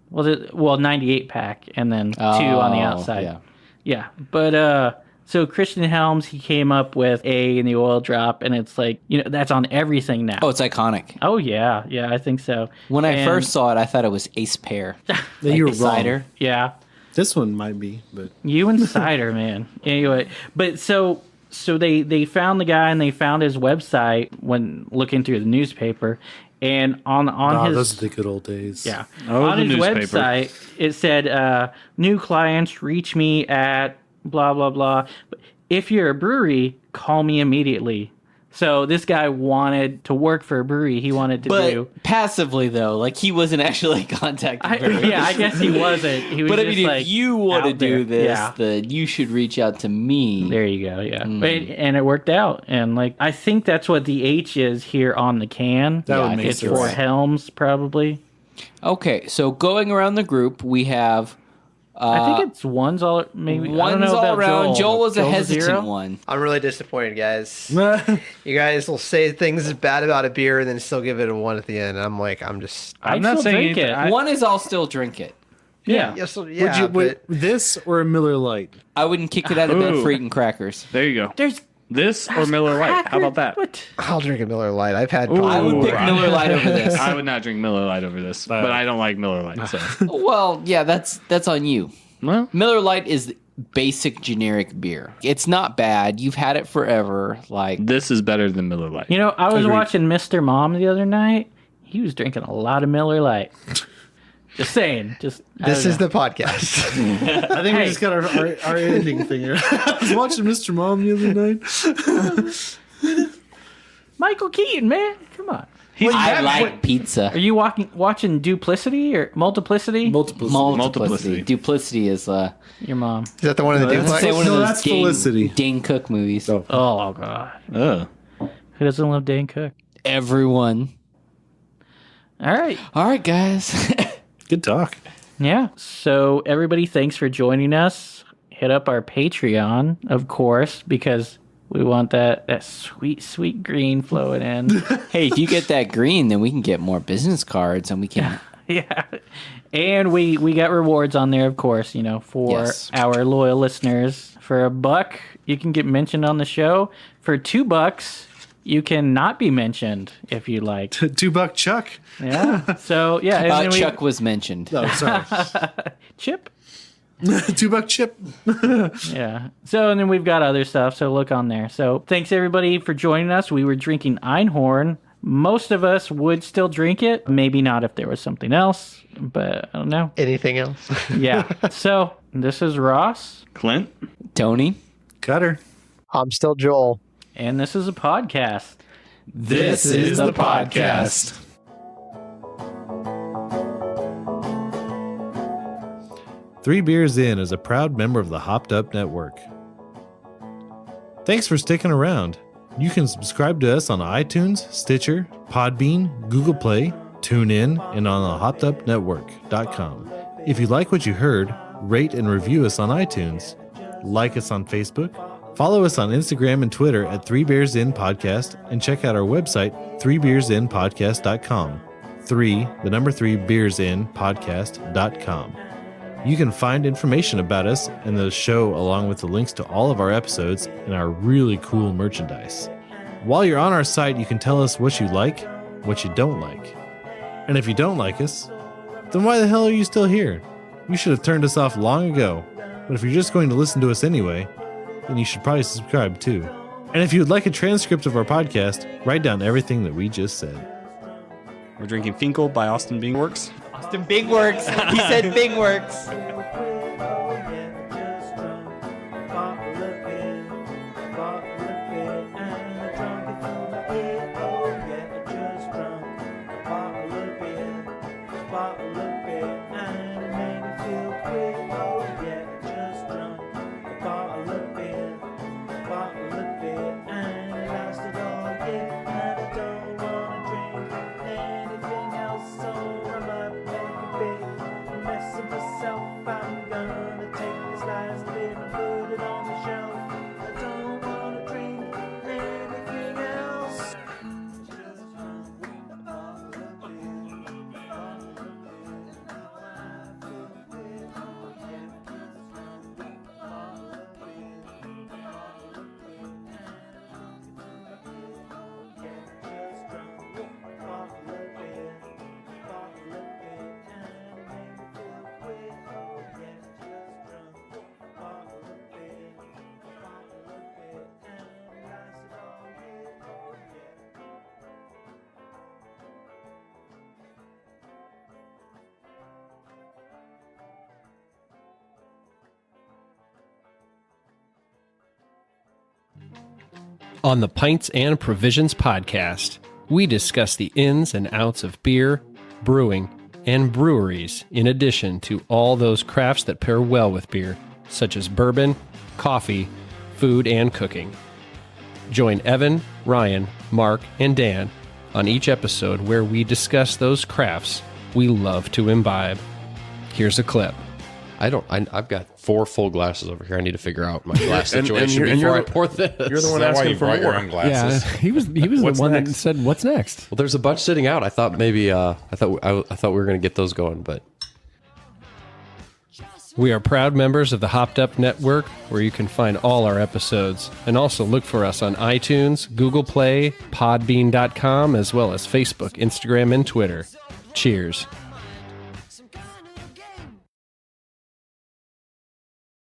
Well, 98 pack, and then 2 on the outside. Yeah. But so Christian Helms, he came up with A in the oil drop, and it's like, you know, that's on everything now. Oh, it's iconic. Oh yeah, I think so. When I first saw it, I thought it was Ace Pear. You were wrong. Cider. Yeah. This one might be, but you and cider, man. Anyway, but so they found the guy, and they found his website when looking through the newspaper, and on his, those are the good old days. Yeah, on his website it said new clients reach me at blah blah blah. If you're a brewery, call me immediately. So this guy wanted to work for a brewery. He wanted to do passively though, like he wasn't actually contacting breweries. Yeah, I guess he wasn't. He was but I just mean, like, if you want to do this, yeah, then you should reach out to me. There you go. Yeah, and it worked out. And like, I think that's what the H is here on the can. That would make it's sense. for Helms, probably. Okay, so going around the group, we have. I think it's ones all maybe. Ones I don't know all about around. Joel was a Joel's hesitant 0? one. I'm really disappointed, guys. You guys will say things bad about a beer and then still give it a 1 at the end. I'm not saying drink it. One is I'll still drink it. Yeah. Yes, Would this or a Miller Lite? I wouldn't kick it out of bed for eating crackers. There you go. There's this or Miller Lite. How about that? What? I'll drink a Miller Lite. I've had. I would pick Miller Lite over this. I would not drink Miller Lite over this, but I don't like Miller Lite. So. Well, yeah, that's on you. Well, Miller Lite is basic generic beer. It's not bad. You've had it forever. Like this is better than Miller Lite. You know, I was watching Mr. Mom the other night. He was drinking a lot of Miller Lite. Just saying. This is the podcast. I think we just got our ending thing here. I was watching Mr. Mom the other night. Michael Keaton, man. Come on. I like pizza. Are you watching Duplicity or Multiplicity? Multiplicity. Duplicity is your mom. Is that the one in the duplex? That's Felicity. Dane Cook movies. Oh god. Oh. Who doesn't love Dane Cook? Everyone. All right, guys. Good talk. Yeah. So everybody, thanks for joining us. Hit up our Patreon, of course, because we want that sweet green flowing in. Hey, if you get that green, then we can get more business cards, and we can. Yeah. And we got rewards on there, of course, you know, for our loyal listeners. For $1, you can get mentioned on the show. For $2, you can not be mentioned if you like. $2 Chuck. Yeah. So yeah, and then Chuck was mentioned. Oh, sorry. Chip. $2 Chip. Yeah. So and then we've got other stuff. So look on there. So thanks everybody for joining us. We were drinking Einhorn. Most of us would still drink it. Maybe not if there was something else, but I don't know. Anything else? Yeah. So this is Ross. Clint. Tony. Cutter. I'm still Joel. And this is a podcast. This is the podcast. Three Beers In is a proud member of the Hopped Up Network. Thanks for sticking around. You can subscribe to us on iTunes, Stitcher, Podbean, Google Play, TuneIn, and on the hoppedupnetwork.com. If you like what you heard, rate and review us on iTunes. Like us on Facebook. Follow us on Instagram and Twitter at 3 Beers In Podcast, and check out our website, 3beersinpodcast.com. 3 beersinpodcast.com. You can find information about us and the show along with the links to all of our episodes and our really cool merchandise. While you're on our site, you can tell us what you like, what you don't like. And if you don't like us, then why the hell are you still here? You should have turned us off long ago. But if you're just going to listen to us anyway, then you should probably subscribe too. And if you would like a transcript of our podcast, write down everything that we just said. We're drinking Finkel by Austin Beerworks. Austin Beerworks. He said Beerworks. On the Pints and Provisions podcast, we discuss the ins and outs of beer, brewing, and breweries, in addition to all those crafts that pair well with beer, such as bourbon, coffee, food, and cooking. Join Evan, Ryan, Mark, and Dan on each episode where we discuss those crafts we love to imbibe. Here's a clip. I've got 4 full glasses over here. I need to figure out my glass situation before I pour this. You're the one asking for more. Your own glasses. Yeah, he was the one that said, "What's next?" Well, there's a bunch sitting out. I thought maybe I thought we were going to get those going, but we are proud members of the Hopped Up Network, where you can find all our episodes, and also look for us on iTunes, Google Play, Podbean.com, as well as Facebook, Instagram, and Twitter. Cheers.